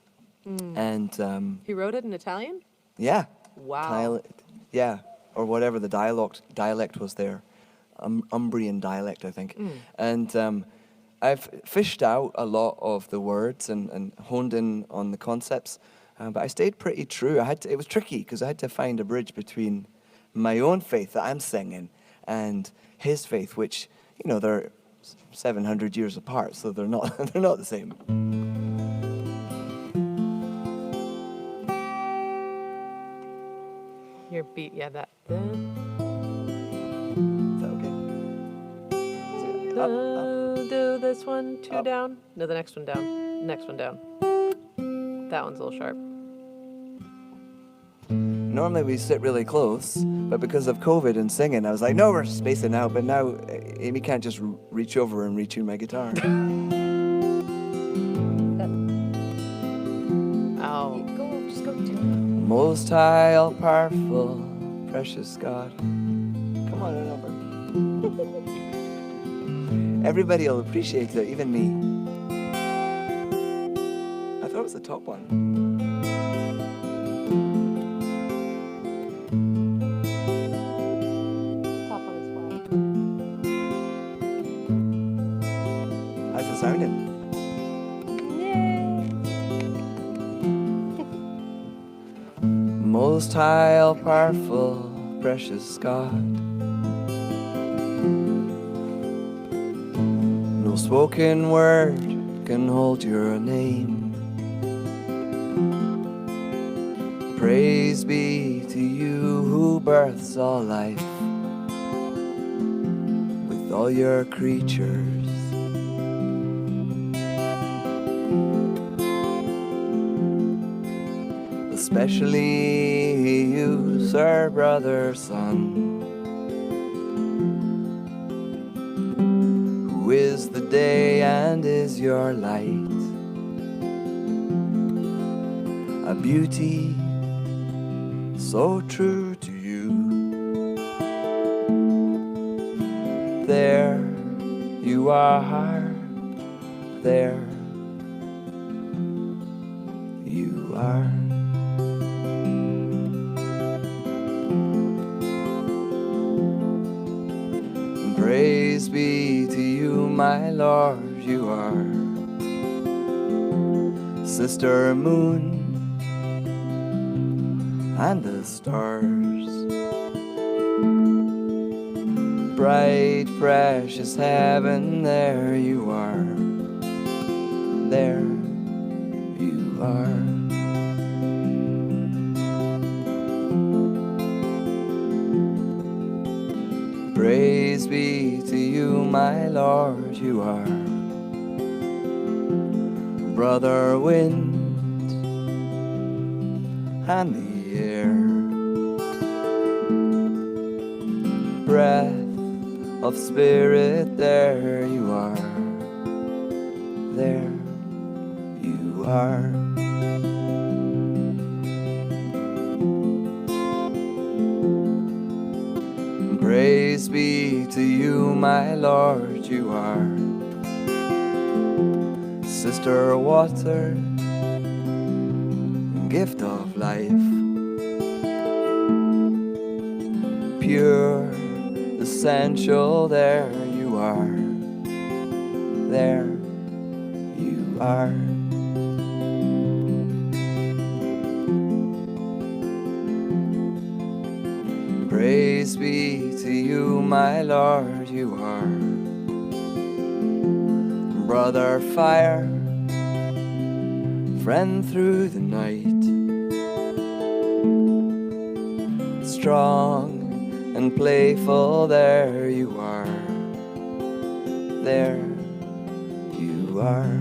And He wrote it in Italian? yeah. Wow. Yeah, or whatever the dialect was there. Umbrian dialect, I think. And I've fished out a lot of the words and honed in on the concepts, but I stayed pretty true. It was tricky because I had to find a bridge between my own faith that I'm singing and his faith, which, you know, they're 700 years apart, so they're not they're not the same. Your beat, yeah, that. Is that okay? Up. Do this one, two down. No, the next one down. Next one down. That one's a little sharp. Normally we sit really close, but because of COVID and singing, I was like, no, we're spacing out. But now Aimée can't just reach over and retune my guitar. Oh. Just go to Most high, all powerful, precious God. Come on over. Everybody will appreciate it, even me. I thought it was the top one. top on his flag. How's it sounding? Most high, all powerful, precious God. No spoken word can hold your name. Praise be to you who births all life with all your creatures. especially you, sir, brother, son, who is the day and is your light, a beauty so true to you. There you are, there you are. Praise be to you, my Lord, you are Sister Moon and the stars, bright, precious heaven, there you are, there you are. Praise be to you, my Lord, you are Brother Wind and the air, breath of spirit, there you are, there you are. Praise be to you, my Lord, you are Sister Water, gift of life, pure, essential, there you are, there you are. Praise be to you, my Lord, you are Brother Fire, friend through the night, strong and playful, there you are, there you are.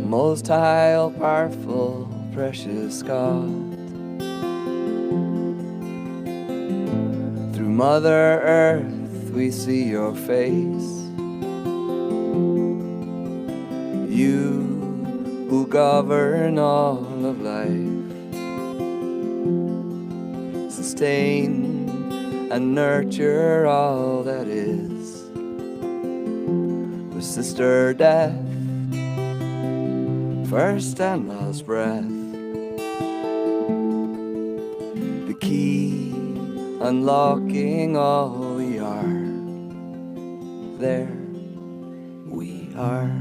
Most high, all powerful, precious God, through Mother Earth we see your face, you who govern all of life, sustain and nurture all that is, with Sister Death, first and last breath, the key unlocking all we are, there we are.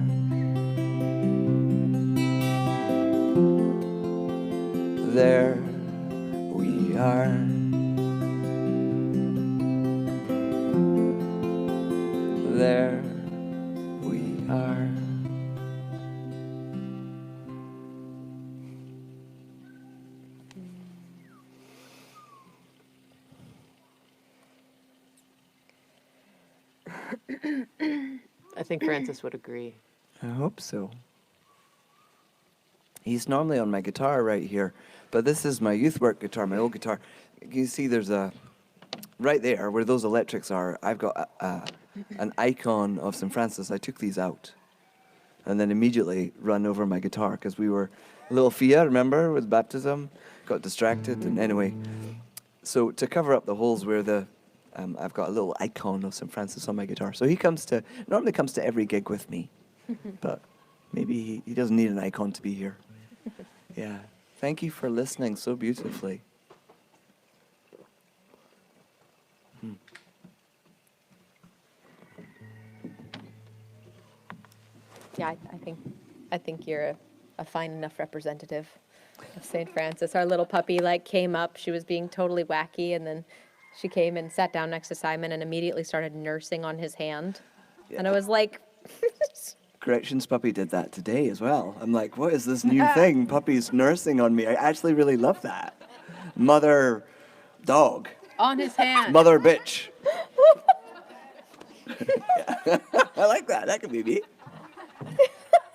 There we are. There we are. I think Francis would agree. I hope so. He's normally on my guitar right here, but this is my youth work guitar, my old guitar. You see there's a, right there where those electrics are, I've got an icon of St. Francis. I took these out and then immediately run over my guitar because we were little Fia, remember, with baptism, got distracted, and anyway. So to cover up the holes where the, I've got a little icon of St. Francis on my guitar. So he normally comes to every gig with me, but maybe he doesn't need an icon to be here. Yeah. Thank you for listening so beautifully. Yeah, I think you're a fine enough representative of St. Francis. Our little puppy came up. She was being totally wacky, and then she came and sat down next to Simon and immediately started nursing on his hand. Yeah. And I was like, Corrections puppy did that today as well. I'm like, what is this new thing? Puppies nursing on me. I actually really love that. Mother dog. On his hand. Mother bitch. I like that. That could be me.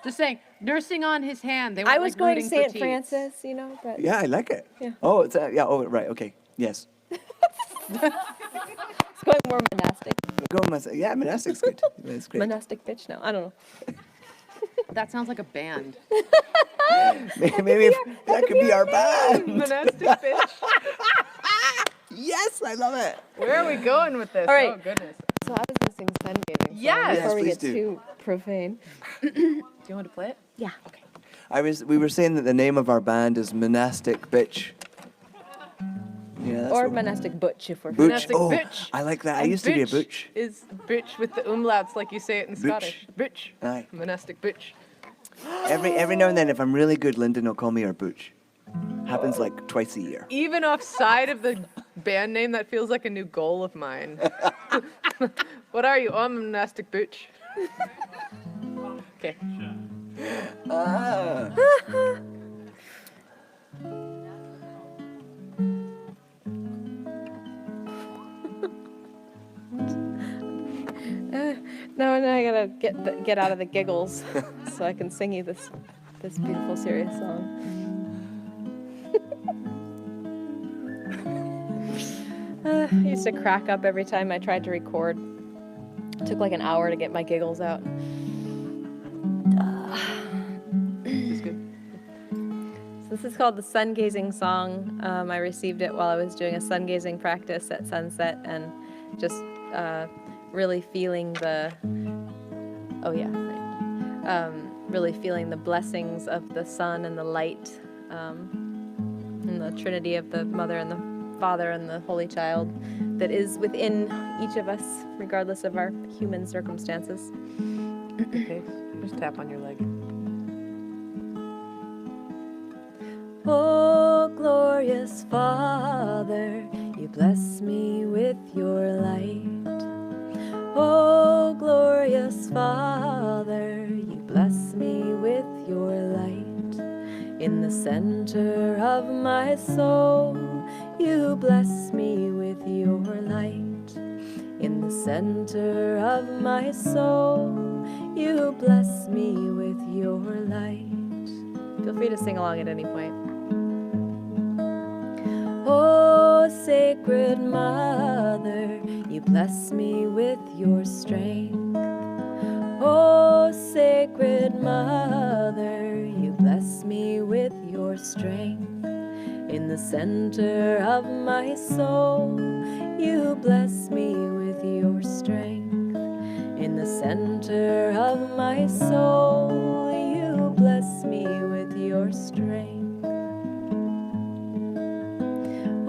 Just saying, nursing on his hand. They I weren't was like going rooting for St. teats. Francis, but Yeah, I like it. Yeah. Oh, it's yeah. Oh, right. Okay. Yes. it's going more monastic. Yeah, monastic's good. That's great. Monastic bitch now. I don't know. That sounds like a band. Maybe that could be our band. Monastic bitch. Yes, I love it. Where are we going with this? All right. Oh, goodness. So I was going to sing Sun Gazing song Yes. before we Yes, get please do. too profane. Do you want to play it? Yeah. Okay. We were saying that the name of our band is Monastic Bitch. Yeah, that's Or what- monastic butch if we're Butch. Monastic Oh, bitch. I like that. I And used to be a bitch butch. Is bitch with the umlauts like you say it in Bitch. Scottish. Bitch. Aye. Monastic bitch. Every now and then, if I'm really good, Lyndon will call me our butch. Happens like twice a year. Even offside of the band name, that feels like a new goal of mine. What are you? Oh, I'm a monastic bitch. Okay. Ah. Now I gotta get out of the giggles so I can sing you this beautiful serious song. I used to crack up every time I tried to record. It took like an hour to get my giggles out. This is good. So this is called the Sun Gazing Song. I received it while I was doing a sun gazing practice at sunset and just really feeling the really feeling the blessings of the sun and the light and the trinity of the Mother and the Father and the Holy Child that is within each of us, regardless of our human circumstances. Okay. Just tap on your leg. Oh, glorious Father, you bless me with your light. Oh, glorious Father, you bless me with your light. In the center of my soul, you bless me with your light. In the center of my soul, you bless me with your light. Feel free to sing along at any point. Oh, sacred Mother, you bless me with your strength. Oh, sacred Mother, you bless me with your strength. In the center of my soul, you bless me with your strength. In the center of my soul, you bless me with your strength.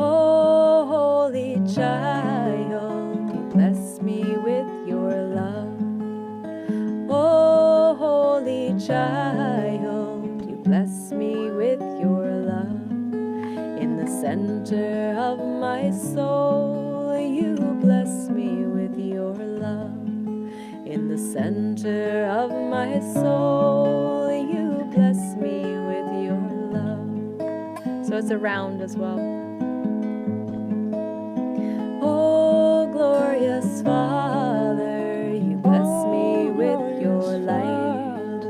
Oh, holy child, you bless me with your love. Oh, holy child, you bless me with your love. In the center of my soul, you bless me with your love. In the center of my soul, you bless me with your love. So it's a round as well. Oh, glorious Father, you bless me with your light.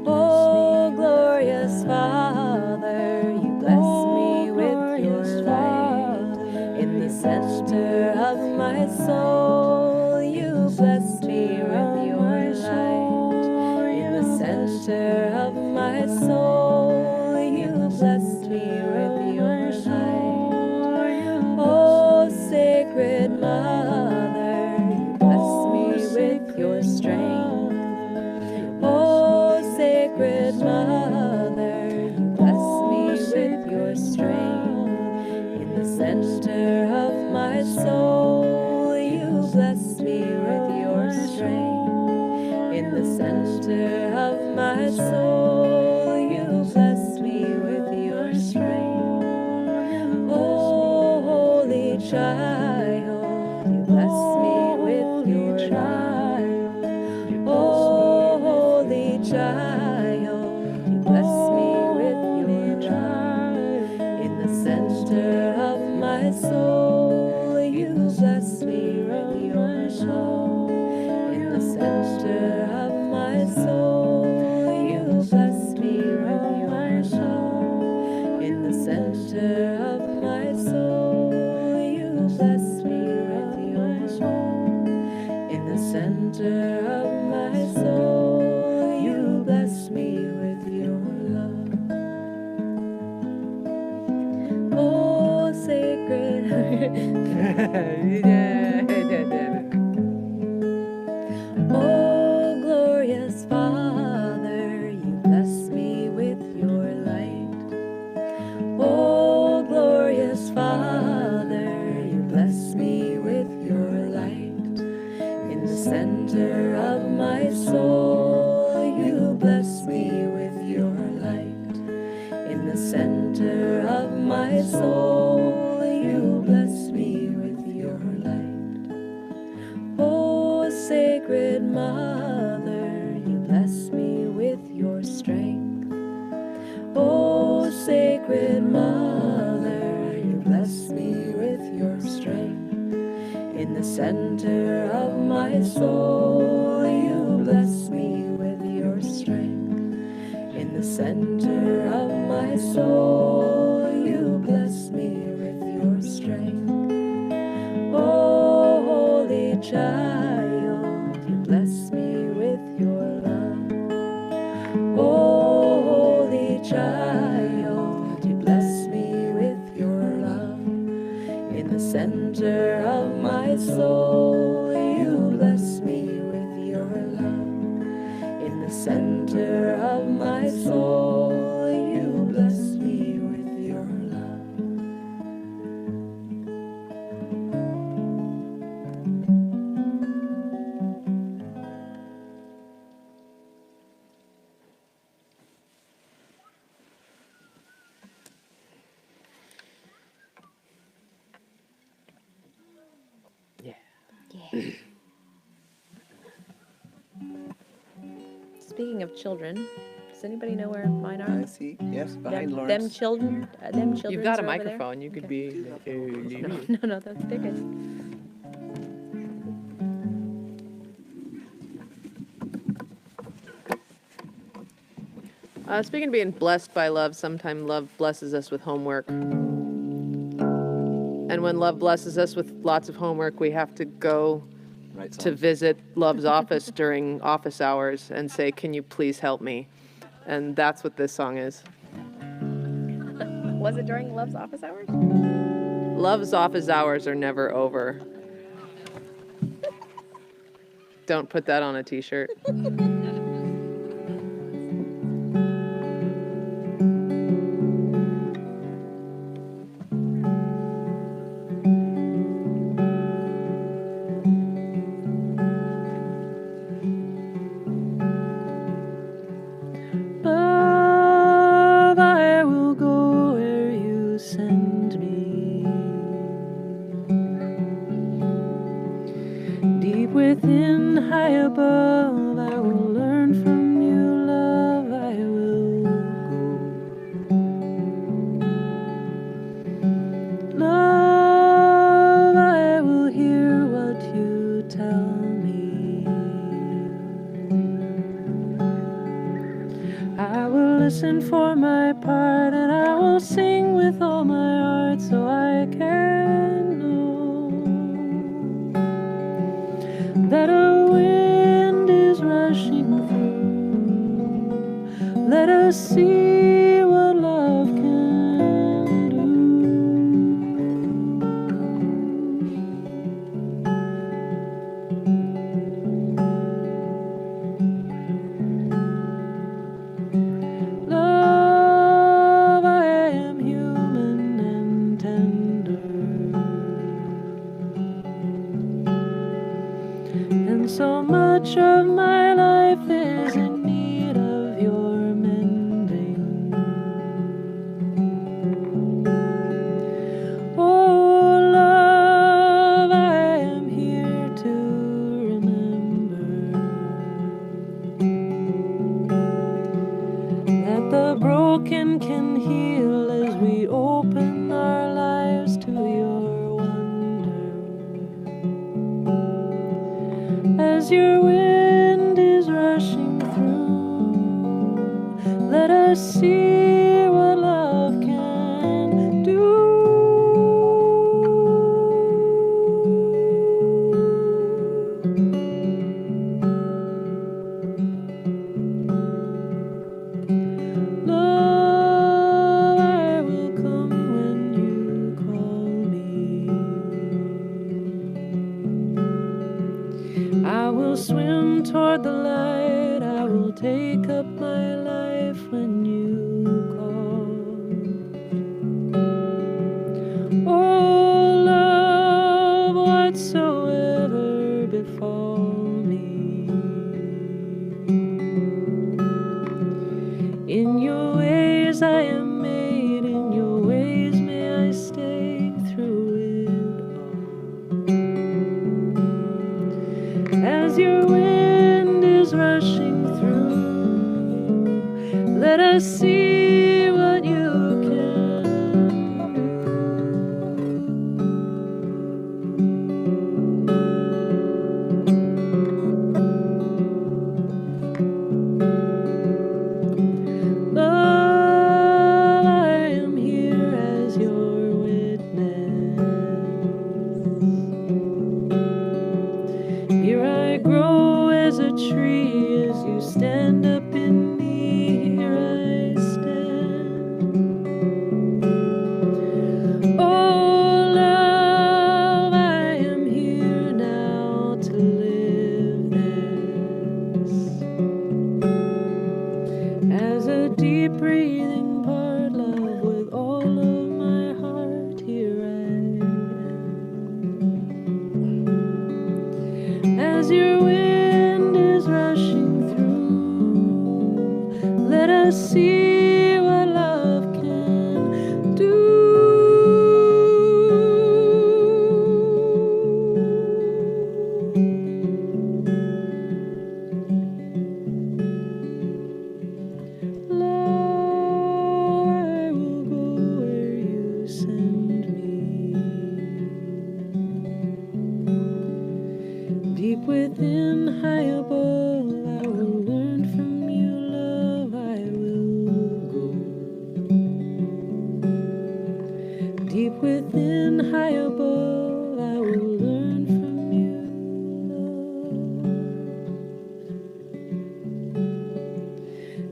Oh, glorious Father, you bless me with your light. In the center of my soul, you bless me with your light. In the center of my soul, you bless me with your light. Oh, sacred Mother, you bless me with your strength. Oh, sacred Mother, you bless me with your strength. In the center of my soul, you bless me with your strength. In the center of my soul, you bless me with your strength. Oh, holy child, you bless me with your light. Oh, holy child, you bless me with your light. In the center of my soul, you bless me with your love. In the center center of my soul, you bless me with your love. Oh, sacred Oh, glorious Father, you bless me with your light. Oh, glorious Father, you bless me with your light. In the center of my soul, you bless me with your light. In the center of my soul, you bless me with your light. Oh, sacred Mother, you bless me with your strength. Oh, sacred Mother, you bless me with your strength. In the center of my soul, you bless me with your strength. In the center of my soul, you bless me with your strength. Oh, holy child, you bless me with your love. Oh, holy child, you bless me with your love. In the center of my soul, you bless me with your love. In the center of my soul, you bless me with your love. Yeah. Speaking of children, does anybody know where mine are? I see. Yes, behind Them Lawrence. children, them children. You've got a microphone. You could Okay. be. No, they're good. Speaking of being blessed by love, sometimes love blesses us with homework. And when love blesses us with lots of homework, we have to go Right to song. visit Love's office during office hours and say, "Can you please help me?" And that's what this song is. Was it during Love's office hours? Love's office hours are never over. Don't put that on a t-shirt. Love, I will go where you send me. Deep within, high above, I will learn from you, love, I will go. Love, I will hear what you tell me. I will listen for my part, and I will sing with all my heart, so I can know that a wind is rushing through. Let us see what love can do. Love, I am human and tender, and so much of my life is in need of your mending. Oh, love, I am here to remember that the broken can heal as we open our lives to your wonder. As your wind is rushing through, let us see what love can do. will swim toward the light. I will take up my life when you call. Oh, love, whatsoever befall me, in your ways I am made, in your ways may I stay through it all. As your wind is rushing through, let us see what you can do. Love, I am here as your witness. Here I grow as a tree, as you stand up in me, here I stand. Oh, love, I am here now to live this. As a deep breathing part, love, with all of my heart, here I am. As your wind is rushing through, let us see what love can do. Love, I will go where you send me. Deep within, high above, I will learn from you, love, I will go. Deep within, high above, I will learn from you,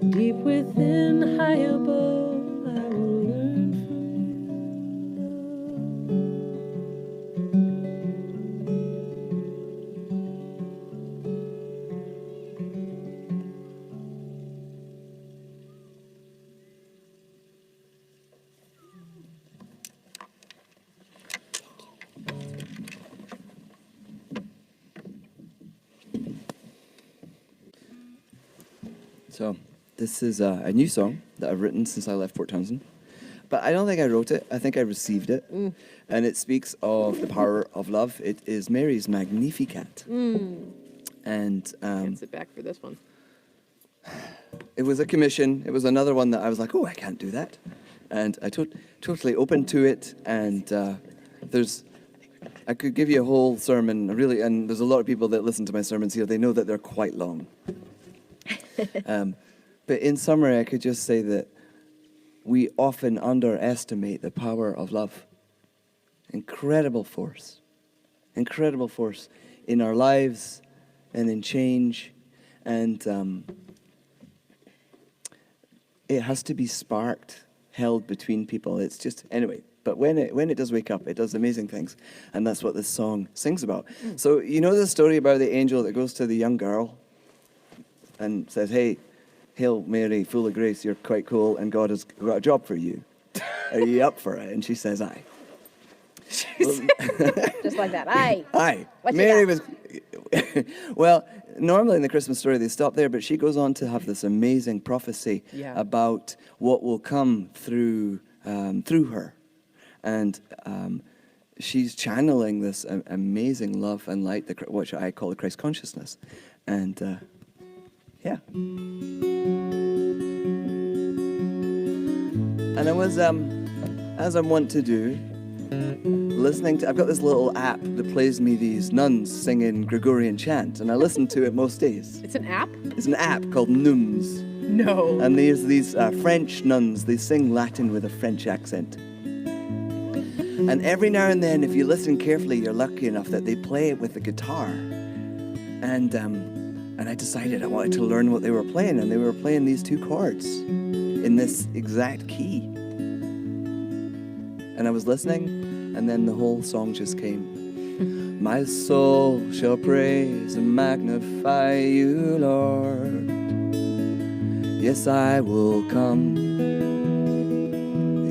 love. Deep within, high above, I will learn from you, So this is a new song that I've written since I left Fort Townsend. But I don't think I wrote it. I think I received it. And it speaks of the power of love. It is Mary's Magnificat. And Can't sit back for this one. it was a commission. It was another one that I was like, oh, I can't do that. And I totally open to it. And I could give you a whole sermon, really. And there's a lot of people that listen to my sermons here. They know that they're quite long. But in summary, I could just say that we often underestimate the power of love. Incredible force in our lives and in change. And it has to be sparked, held between people. It's just, anyway. But when it does wake up, it does amazing things. And that's what this song sings about. So you know the story about the angel that goes to the young girl and says, hey, Hail Mary, full of grace, you're quite cool, and God has got a job for you. Are you up for it? And she says, aye. Just like that. Aye. Aye. What you Mary got? was... Well, normally in the Christmas story, they stop there, but she goes on to have this amazing prophecy about what will come through her. And she's channeling this amazing love and light, which I call the Christ consciousness. And... yeah. And I was, as I want to do, I've got this little app that plays me these nuns singing Gregorian chant, and I listen to it most days. It's an app? It's an app called Nums. No. And there's these French nuns, they sing Latin with a French accent. And every now and then, if you listen carefully, you're lucky enough that they play it with the guitar. And I decided I wanted to learn what they were playing, and they were playing these two chords in this exact key. And I was listening, and then the whole song just came. My soul shall praise and magnify you, Lord. Yes, I will come.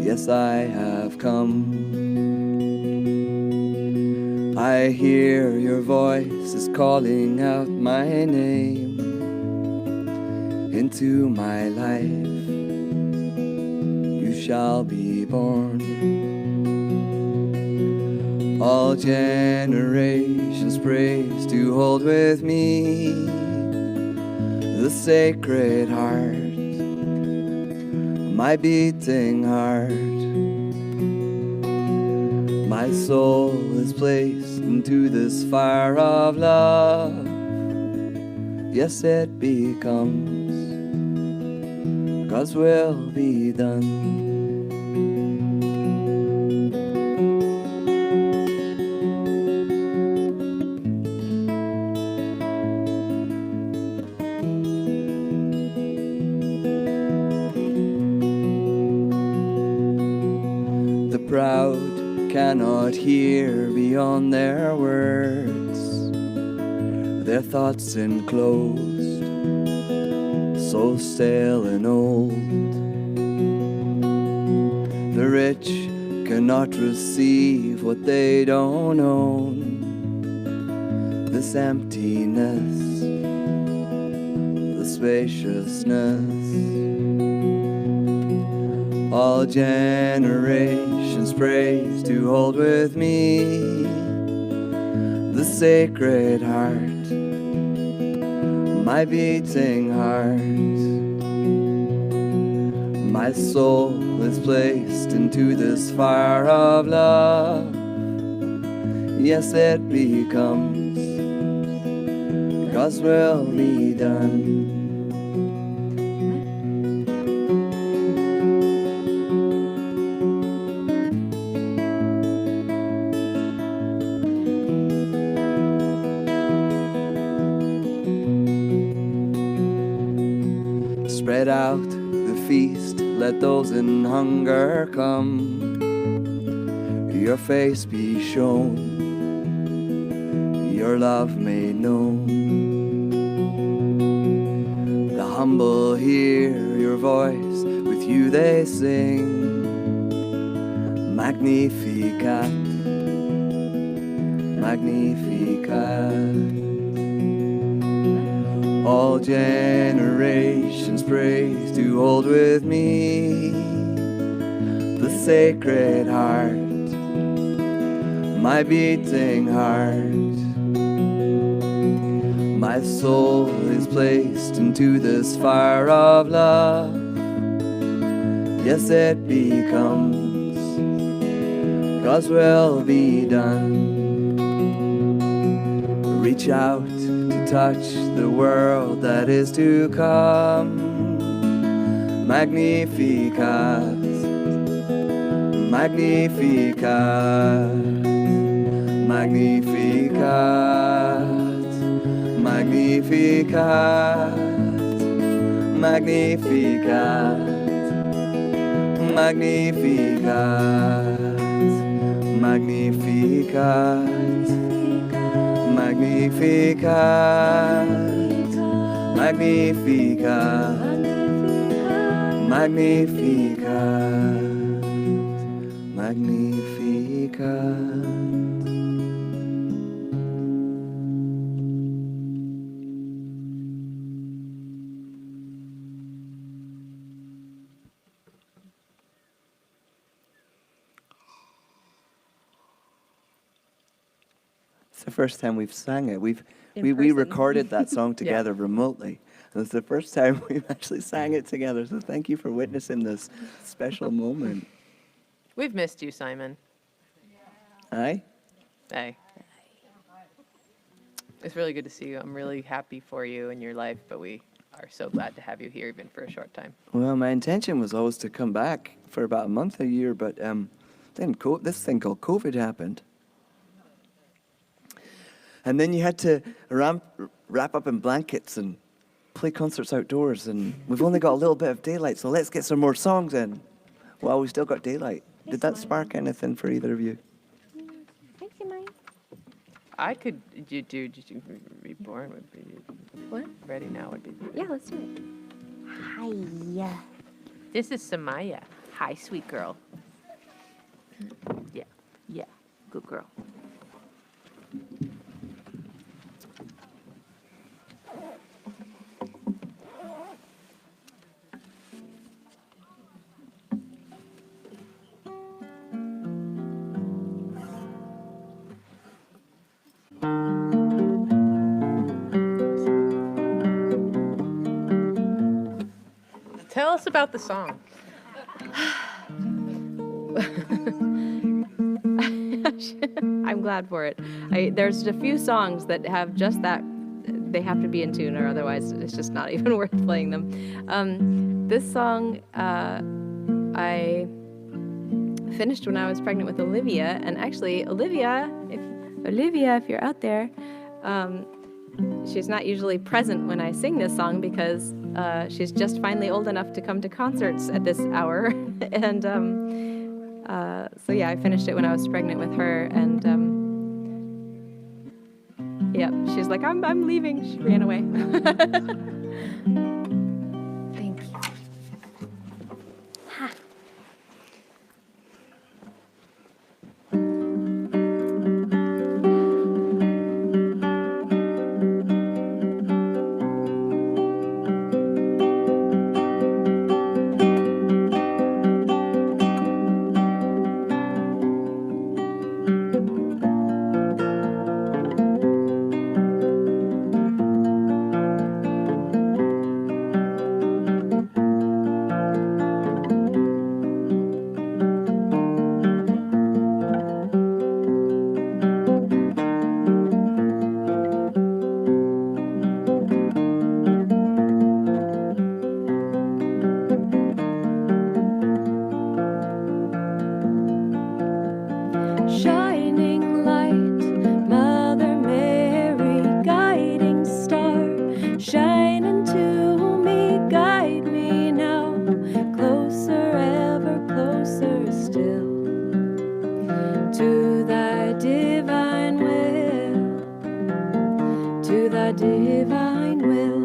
Yes, I have come. I hear your voice is calling out my name into my life. You shall be born. All generations praise to hold with me the sacred heart, my beating heart. My soul is placed into this fire of love. Yes, it becomes God's will be done. The proud cannot hear beyond their words, their thoughts enclosed, so stale and old. The rich cannot receive what they don't own. This emptiness, the spaciousness. All generations praise to hold with me the sacred heart, my beating heart. My soul is placed into this fire of love. Yes, it becomes God's will be done. Spread out the feast, let those in hunger come. Your face be shown, your love made known. The humble hear your voice, with you they sing. Magnificat, Magnificat. All generations praise to hold with me the sacred heart, my beating heart. My soul is placed into this fire of love. Yes, it becomes God's will be done. Reach out to touch the world that is to come. Magnificat, Magnificat, Magnificat, Magnificat, Magnificat, Magnificat, Magnificat, Magnificat, Magnificat, Magnificat, Magnificat. It's the first time we've sang it. We person. recorded that song together remotely. And it's the first time we've actually sang it together. So thank you for witnessing this special moment. We've missed you, Simon. Aye? Hey. It's really good to see you. I'm really happy for you and your life, but we are so glad to have you here even for a short time. Well, my intention was always to come back for about a month, a year, but then this thing called COVID happened. And then you had to wrap up in blankets and play concerts outdoors, and we've only got a little bit of daylight, so let's get some more songs in while we still got daylight. Did that spark anything for either of you? Thank you, Mike. I could do Reborn would be What? ready now would be. Yeah, let's do it. Hiya. This is Samaya. Hi, sweet girl. Yeah, yeah, good girl. Tell us about the song. I'm glad for it. There's a few songs that have just that. They have to be in tune, or otherwise it's just not even worth playing them. This song I finished when I was pregnant with Olivia, and actually, Olivia, if you're out there, she's not usually present when I sing this song because she's just finally old enough to come to concerts at this hour, and so yeah, I finished it when I was pregnant with her, and yep, she's like, I'm leaving. She ran away. Thank you. Ha. Shining light, Mother Mary, guiding star, shine into me, guide me now, closer, ever closer still, to thy divine will, to thy divine will,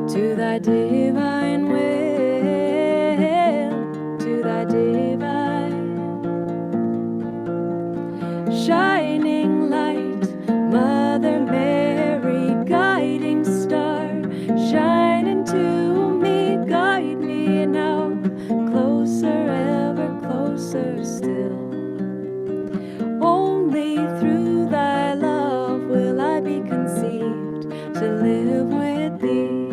to thy divine will, to thy divine. Shining light, Mother Mary, guiding star, shine into me, guide me now, closer, ever closer still. Only through thy love will I be conceived to live with thee.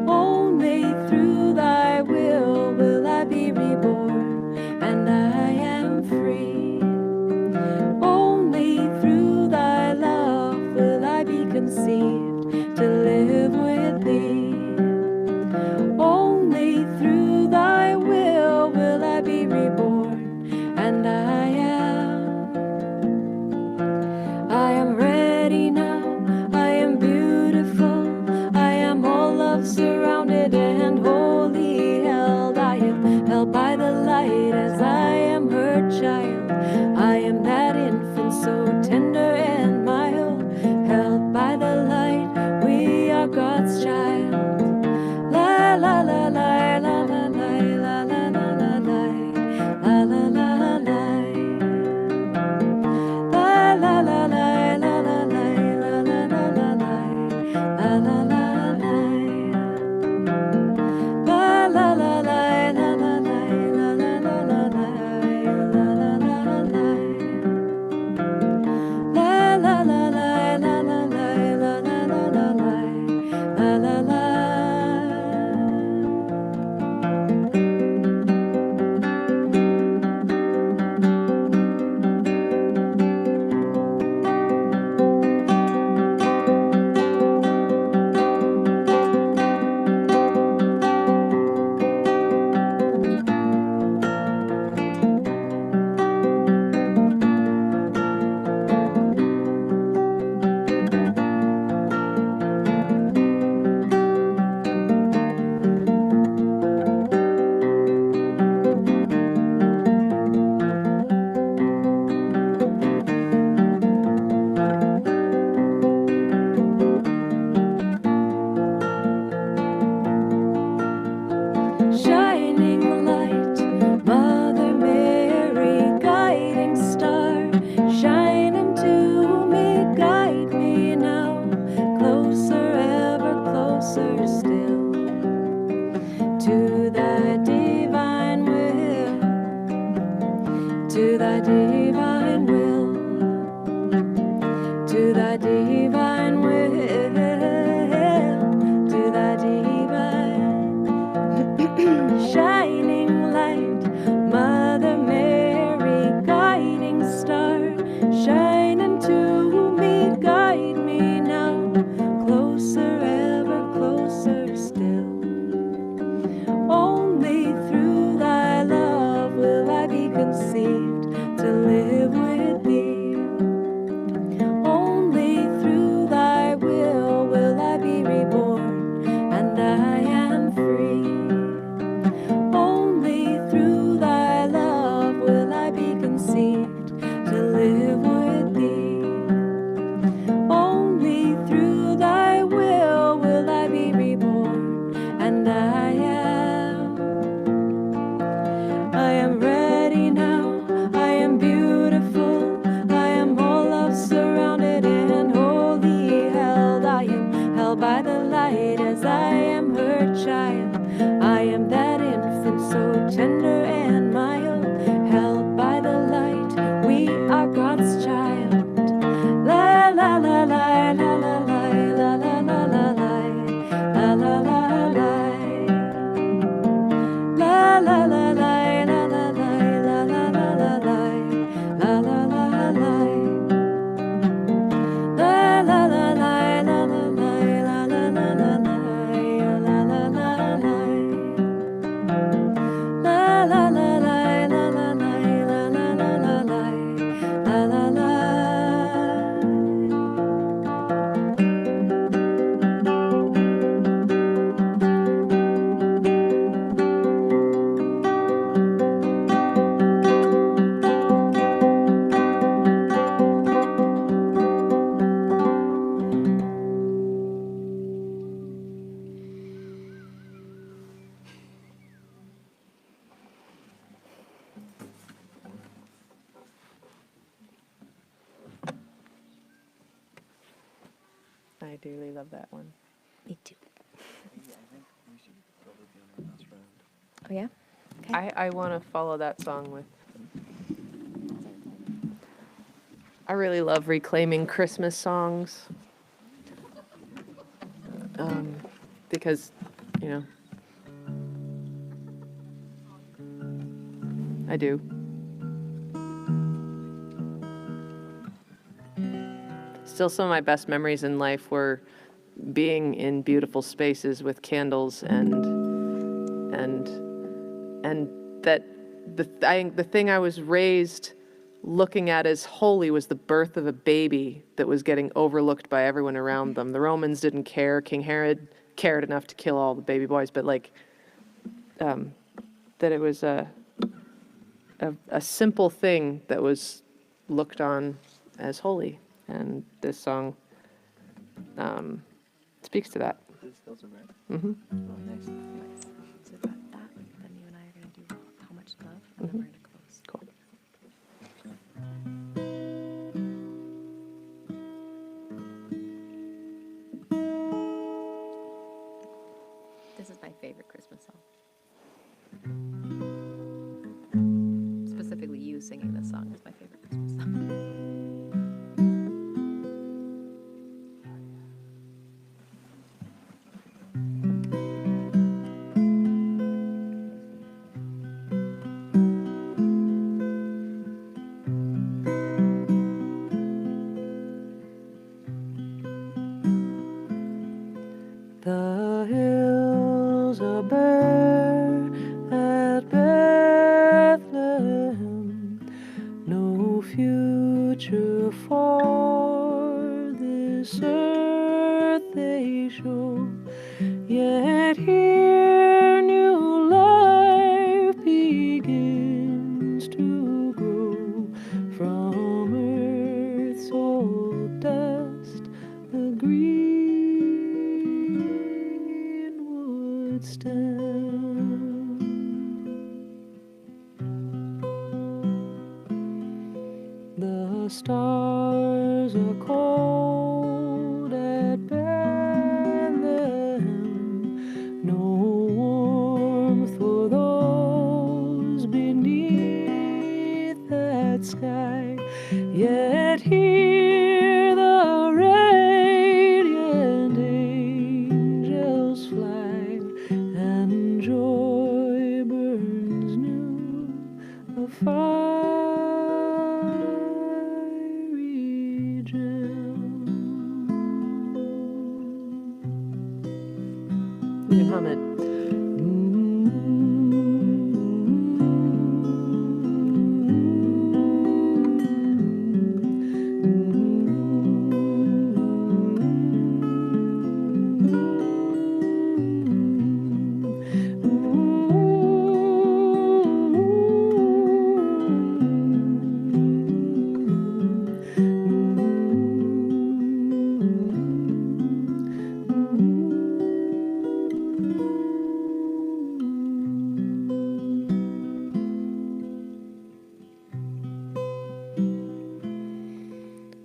Only through thy will I be reborn, and I am free. Only through thy love will I be conceived to live with thee. Only through thy will I be reborn, and I am ready now, I am beautiful, I am all love surrounded and wholly held. I am held by the light as I am her child. I am that infant so tender and mild, held by the light, we are God's child. La la la la la la la la la la la la la la la la. La la la la la la la la la la la la la la la la. La la la la la la la la la la la la. La la la la la la la la la la la la. by the light as I am her child. I am that infant so tender and mild, held by the light. We are God's child. La la la la la la la la la la la la la la la. La la la la la la la la la la la la la la la. La la la la la la la la la la la la la la la la. La la la la la la la la la la la la la la. I dearly love that one. Me too. Oh yeah? Okay. I want to follow that song with. I really love reclaiming Christmas songs. Because, you know, I do. Still, some of my best memories in life were being in beautiful spaces with candles and that the thing I was raised looking at as holy was the birth of a baby that was getting overlooked by everyone around them. The Romans didn't care. King Herod cared enough to kill all the baby boys, but like that it was a simple thing that was looked on as holy. And this song speaks to that. Mm-hmm. Nice. So about that, then you and I are going to do How Much Love, and then we're going to close. Cool. This is my favorite Christmas song. Specifically, you singing this song is my favorite Christmas song. The hills are bare at Bethlehem, no future for this earth they show, yet here new life begins to grow from earth's old dust, the greenwood stem. The stars are cold at Bethlehem, no warmth for those beneath that sky, yet here the radiant angels fly, and joy burns new, a fiery gem. You can hum it.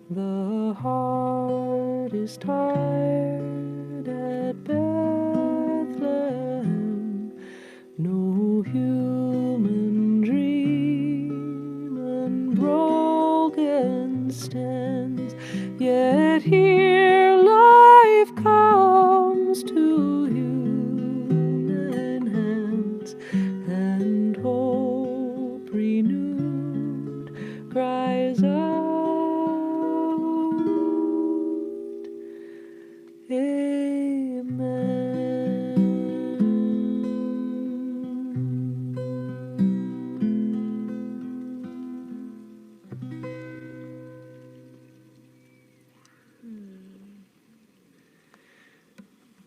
The heart is tired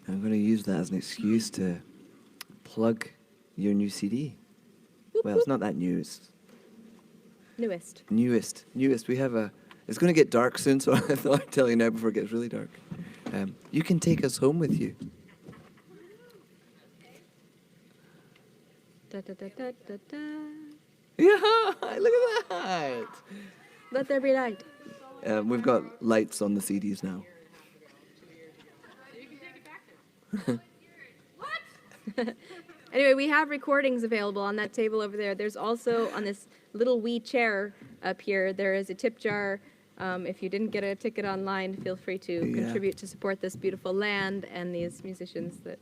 I'm going to use that as an excuse to plug your new CD. Well, it's not that new. It's Newest. newest. We have a. It's going to get dark soon, so I thought I'd tell you now before it gets really dark. You can take us home with you. Da, da, da, da, da, da. Yeah, look at that. Let there be light. We've got lights on the CDs now. Anyway, we have recordings available on that table over there. There's also on this little wee chair up here, there is a tip jar. If you didn't get a ticket online, feel free to Yeah. contribute to support this beautiful land and these musicians that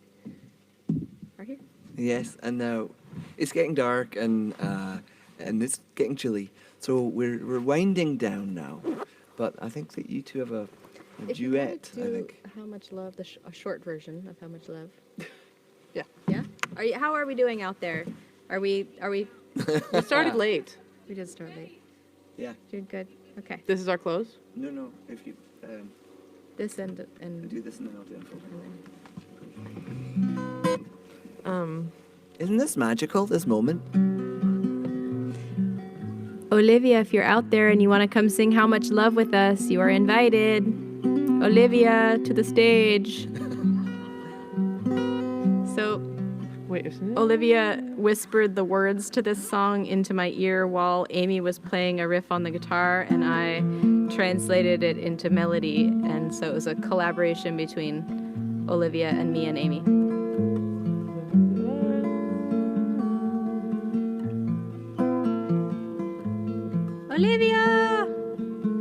are here. Yes, and now it's getting dark and it's getting chilly, so we're winding down now. But I think that you two have a If you wanted duet. to I do think. How Much Love, a short version of How Much Love. Yeah. Yeah? How are we doing out there? Are we, We started late. we did start late. Yeah. Doing good. Okay. This is our close. No. If you This and do this and then I'll do it. Um, Isn't this magical? This moment. Olivia, if you're out there and you want to come sing How Much Love with us, you are invited. Olivia, to the stage. So, wait, isn't it? Olivia whispered the words to this song into my ear while Aimée was playing a riff on the guitar, and I translated it into melody, and so it was a collaboration between Olivia and me and Aimée. Olivia!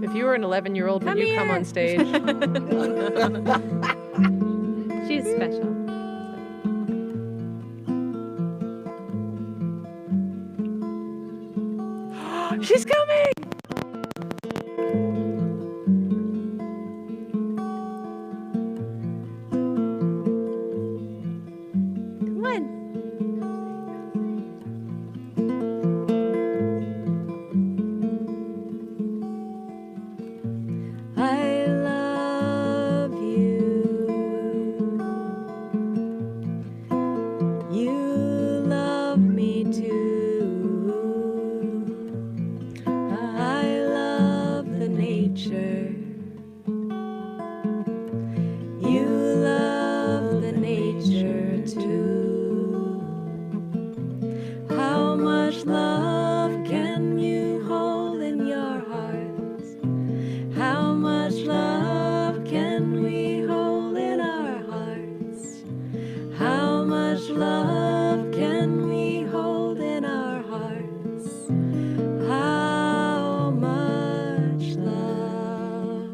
If you were an 11-year-old, would Come you come here. on stage? She's special. She's coming! Come on. I love you. You love me too. I love the nature. You love the nature too. How much love can you hold in your hearts? How much love can we hold in our hearts? How much love can we hold in our hearts? How much love?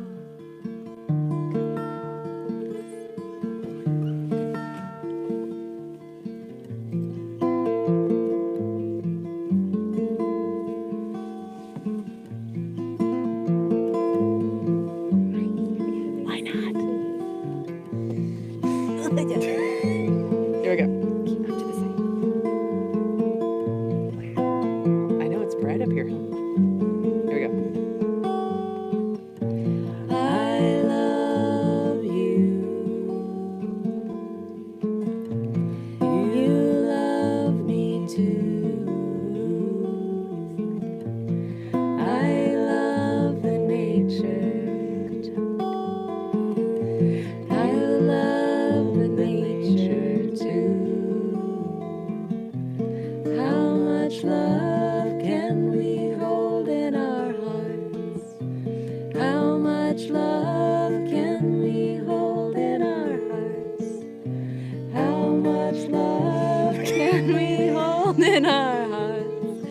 Why not? Here we go. Keep up to the side. I know it's bright up here. Here we go. I love you. You love me too. I love the nature. I love the nature too. How much love can we hold in our hearts? How much love can we hold in our hearts? How much love can we hold in our hearts?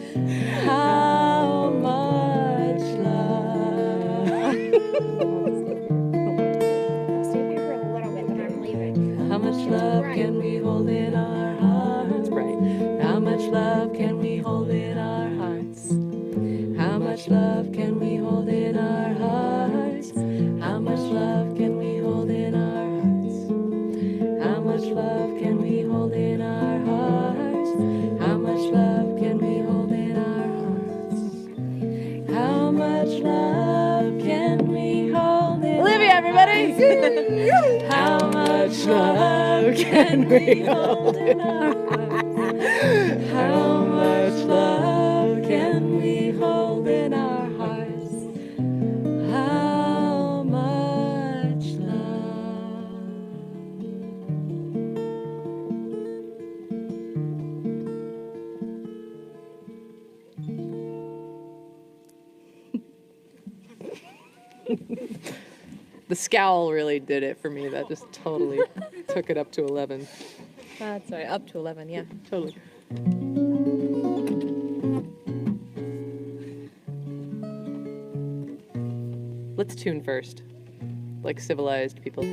How much love? Stay here for a little bit, then I'm leaving. How much love can we hold in our hearts? Bright. How much love can we hold in our hearts? How much love can we hold in our hearts? How much love can we hold in our hearts? much love can we hold in our hearts? How much love can we hold in our hearts? How much love? The scowl really did it for me. That just totally took it up to 11. That's right, up to 11, yeah. Totally. Let's tune first, like civilized people.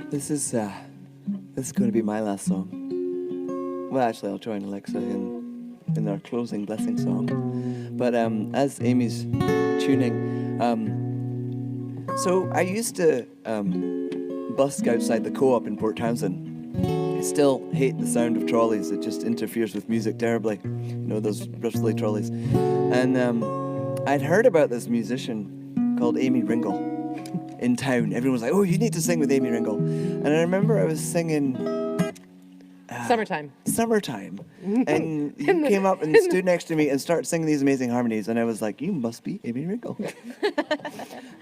This is going to be my last song. Well, actually, I'll join Alexa in our closing blessing song. But as Amy's tuning, so I used to busk outside the co-op in Port Townsend. I still hate the sound of trolleys. It just interferes with music terribly. You know, those rustly trolleys. And I'd heard about this musician called Aimée Ringle in town. Everyone was like, oh, you need to sing with Aimée Ringle. And I remember I was singing Summertime. And you came up and stood next to me and started singing these amazing harmonies. And I was like, you must be Aimée Ringle.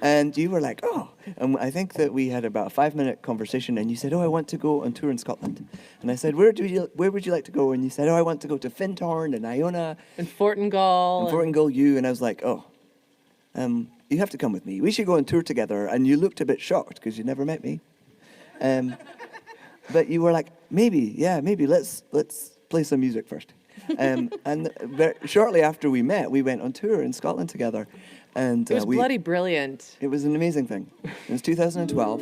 And you were like, oh. And I think that we had about a 5-minute conversation. And you said, oh, I want to go on tour in Scotland. And I said, where would you like to go? And you said, oh, I want to go to Findhorn and Iona. And Fortingall. And Fortingall, you. And I was like, oh, you have to come with me. We should go on tour together. And you looked a bit shocked because you never met me. But you were like, maybe, let's play some music first. And shortly after we met, we went on tour in Scotland together. And it was bloody brilliant. It was an amazing thing. It was 2012.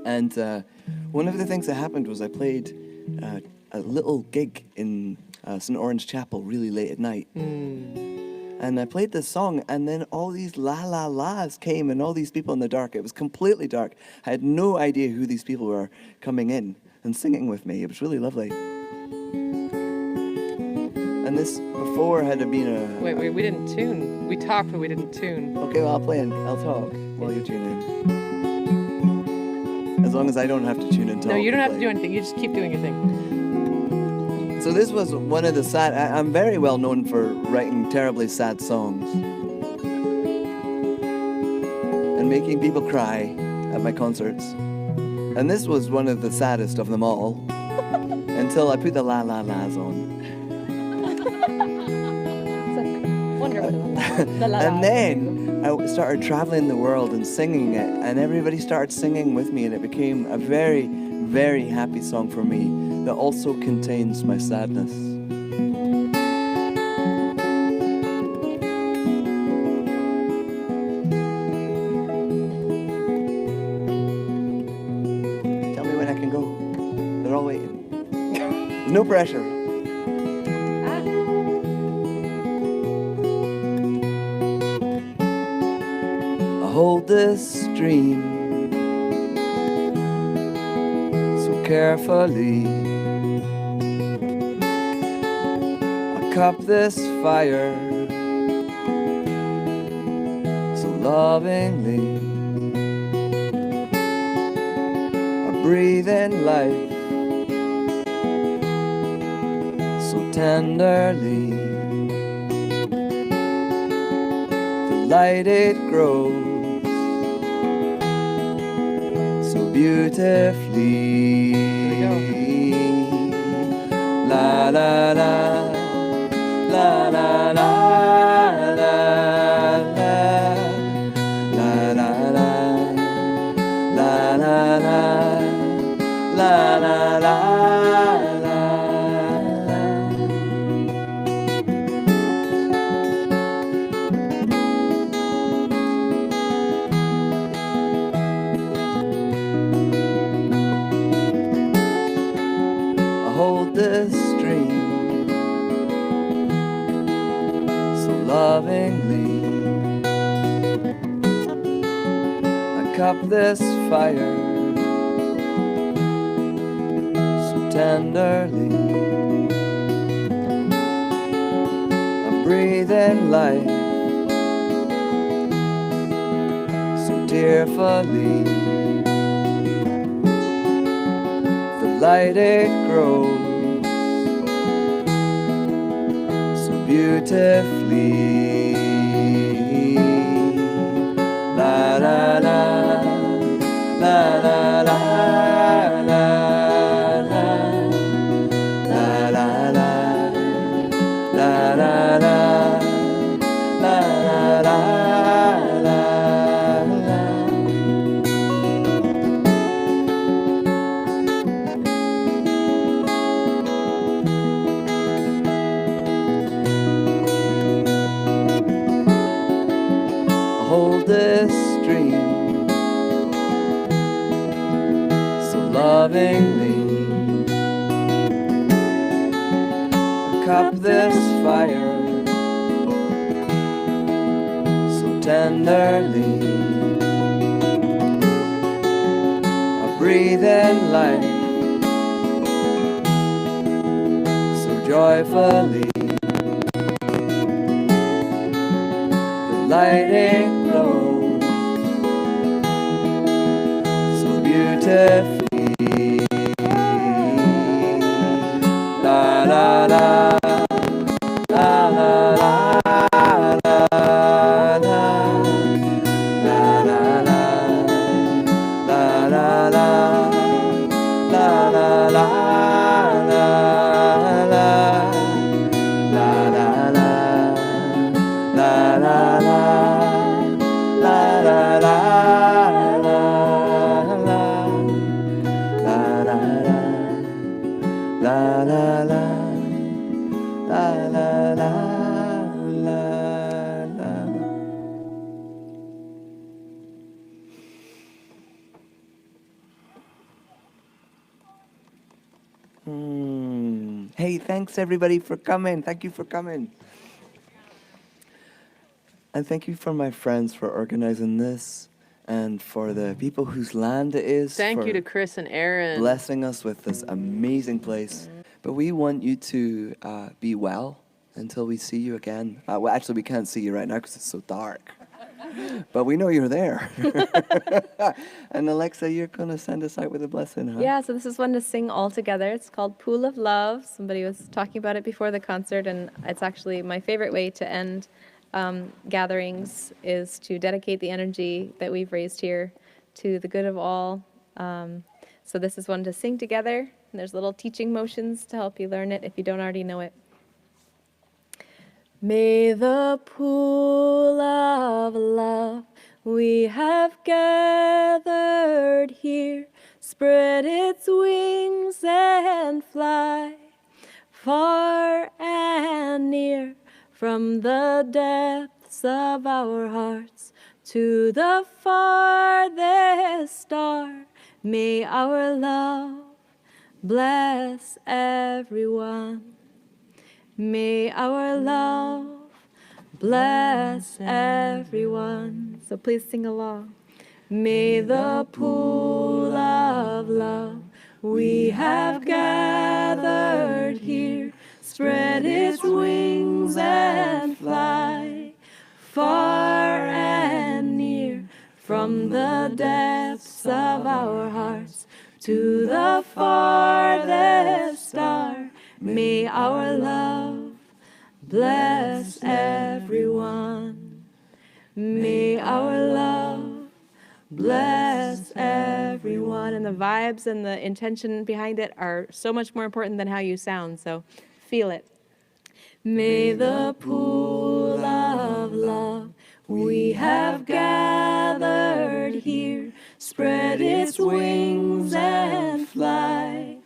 And one of the things that happened was I played a little gig in St. Orange Chapel really late at night. And I played this song, and then all these la-la-las came, and all these people in the dark. It was completely dark. I had no idea who these people were coming in and singing with me. It was really lovely. And this before had been a... Wait, we didn't tune. We talked, but we didn't tune. Okay, well, I'll play and I'll talk while you tune in. As long as I don't have to tune in and talk. No, you don't have to do anything. You just keep doing your thing. So this was one of the sad... I'm very well known for writing terribly sad songs. And making people cry at my concerts. And this was one of the saddest of them all. Until I put the la-la-las on. Wonderful. And then I started traveling the world and singing it. And everybody started singing with me. And it became a very, very happy song for me. That also contains my sadness. Tell me when I can go. They're all waiting. No pressure. I hold this dream so carefully. Cup this fire so lovingly. I breathe in life so tenderly. The light it grows so beautifully. La la la. La la la la la la la la la la la la la. I hold this dream lovingly. I cup this fire so tenderly. I breathe in life. I cheerfully. The light it grows so beautifully. La la la, la la la, la la, la la la, la la la, la la la. Hold this dream so lovingly, cup this fire so tenderly, I breathe in life so joyfully. Light it glows so beautifully. La la la, la la la, la la, la la la, la la la, la la la, la la la. La la la, la la la, la la, la la la, la la la, la la la, la la. Hey, thanks everybody for coming. Thank you for coming. And thank you for my friends for organizing this and for the people whose land it is. Thank for you to Chris and Aaron. blessing us with this amazing place. But we want you to be well until we see you again. Well, actually, we can't see you right now because it's so dark. But we know you're there. And Alexa, you're going to send us out with a blessing, huh? Yeah, so this is one to sing all together. It's called Pool of Love. Somebody was talking about it before the concert, and it's actually my favorite way to end gatherings is to dedicate the energy that we've raised here to the good of all. So this is one to sing together, and there's little teaching motions to help you learn it if you don't already know it. May the pool of love we have gathered here spread its wings and fly far and near, from the depths of our hearts to the farthest star. May our love bless everyone. May our love bless everyone. So please sing along. May the pool of love we have gathered here spread its wings and fly far and near, from the depths of our hearts to the farthest star. May our love bless everyone. May our love bless everyone. And the vibes and the intention behind it are so much more important than how you sound, so feel it. May the pool of love we have gathered here spread its wings and fly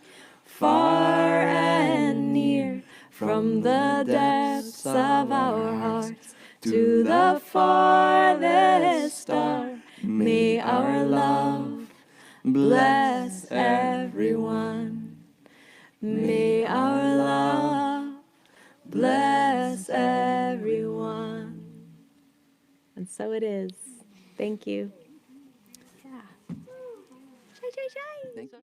far and near, from the depths of our hearts to the farthest star. May our love bless everyone. May our love bless everyone. And so it is. Thank you. Yeah. Shy, shy, shy. Thank you.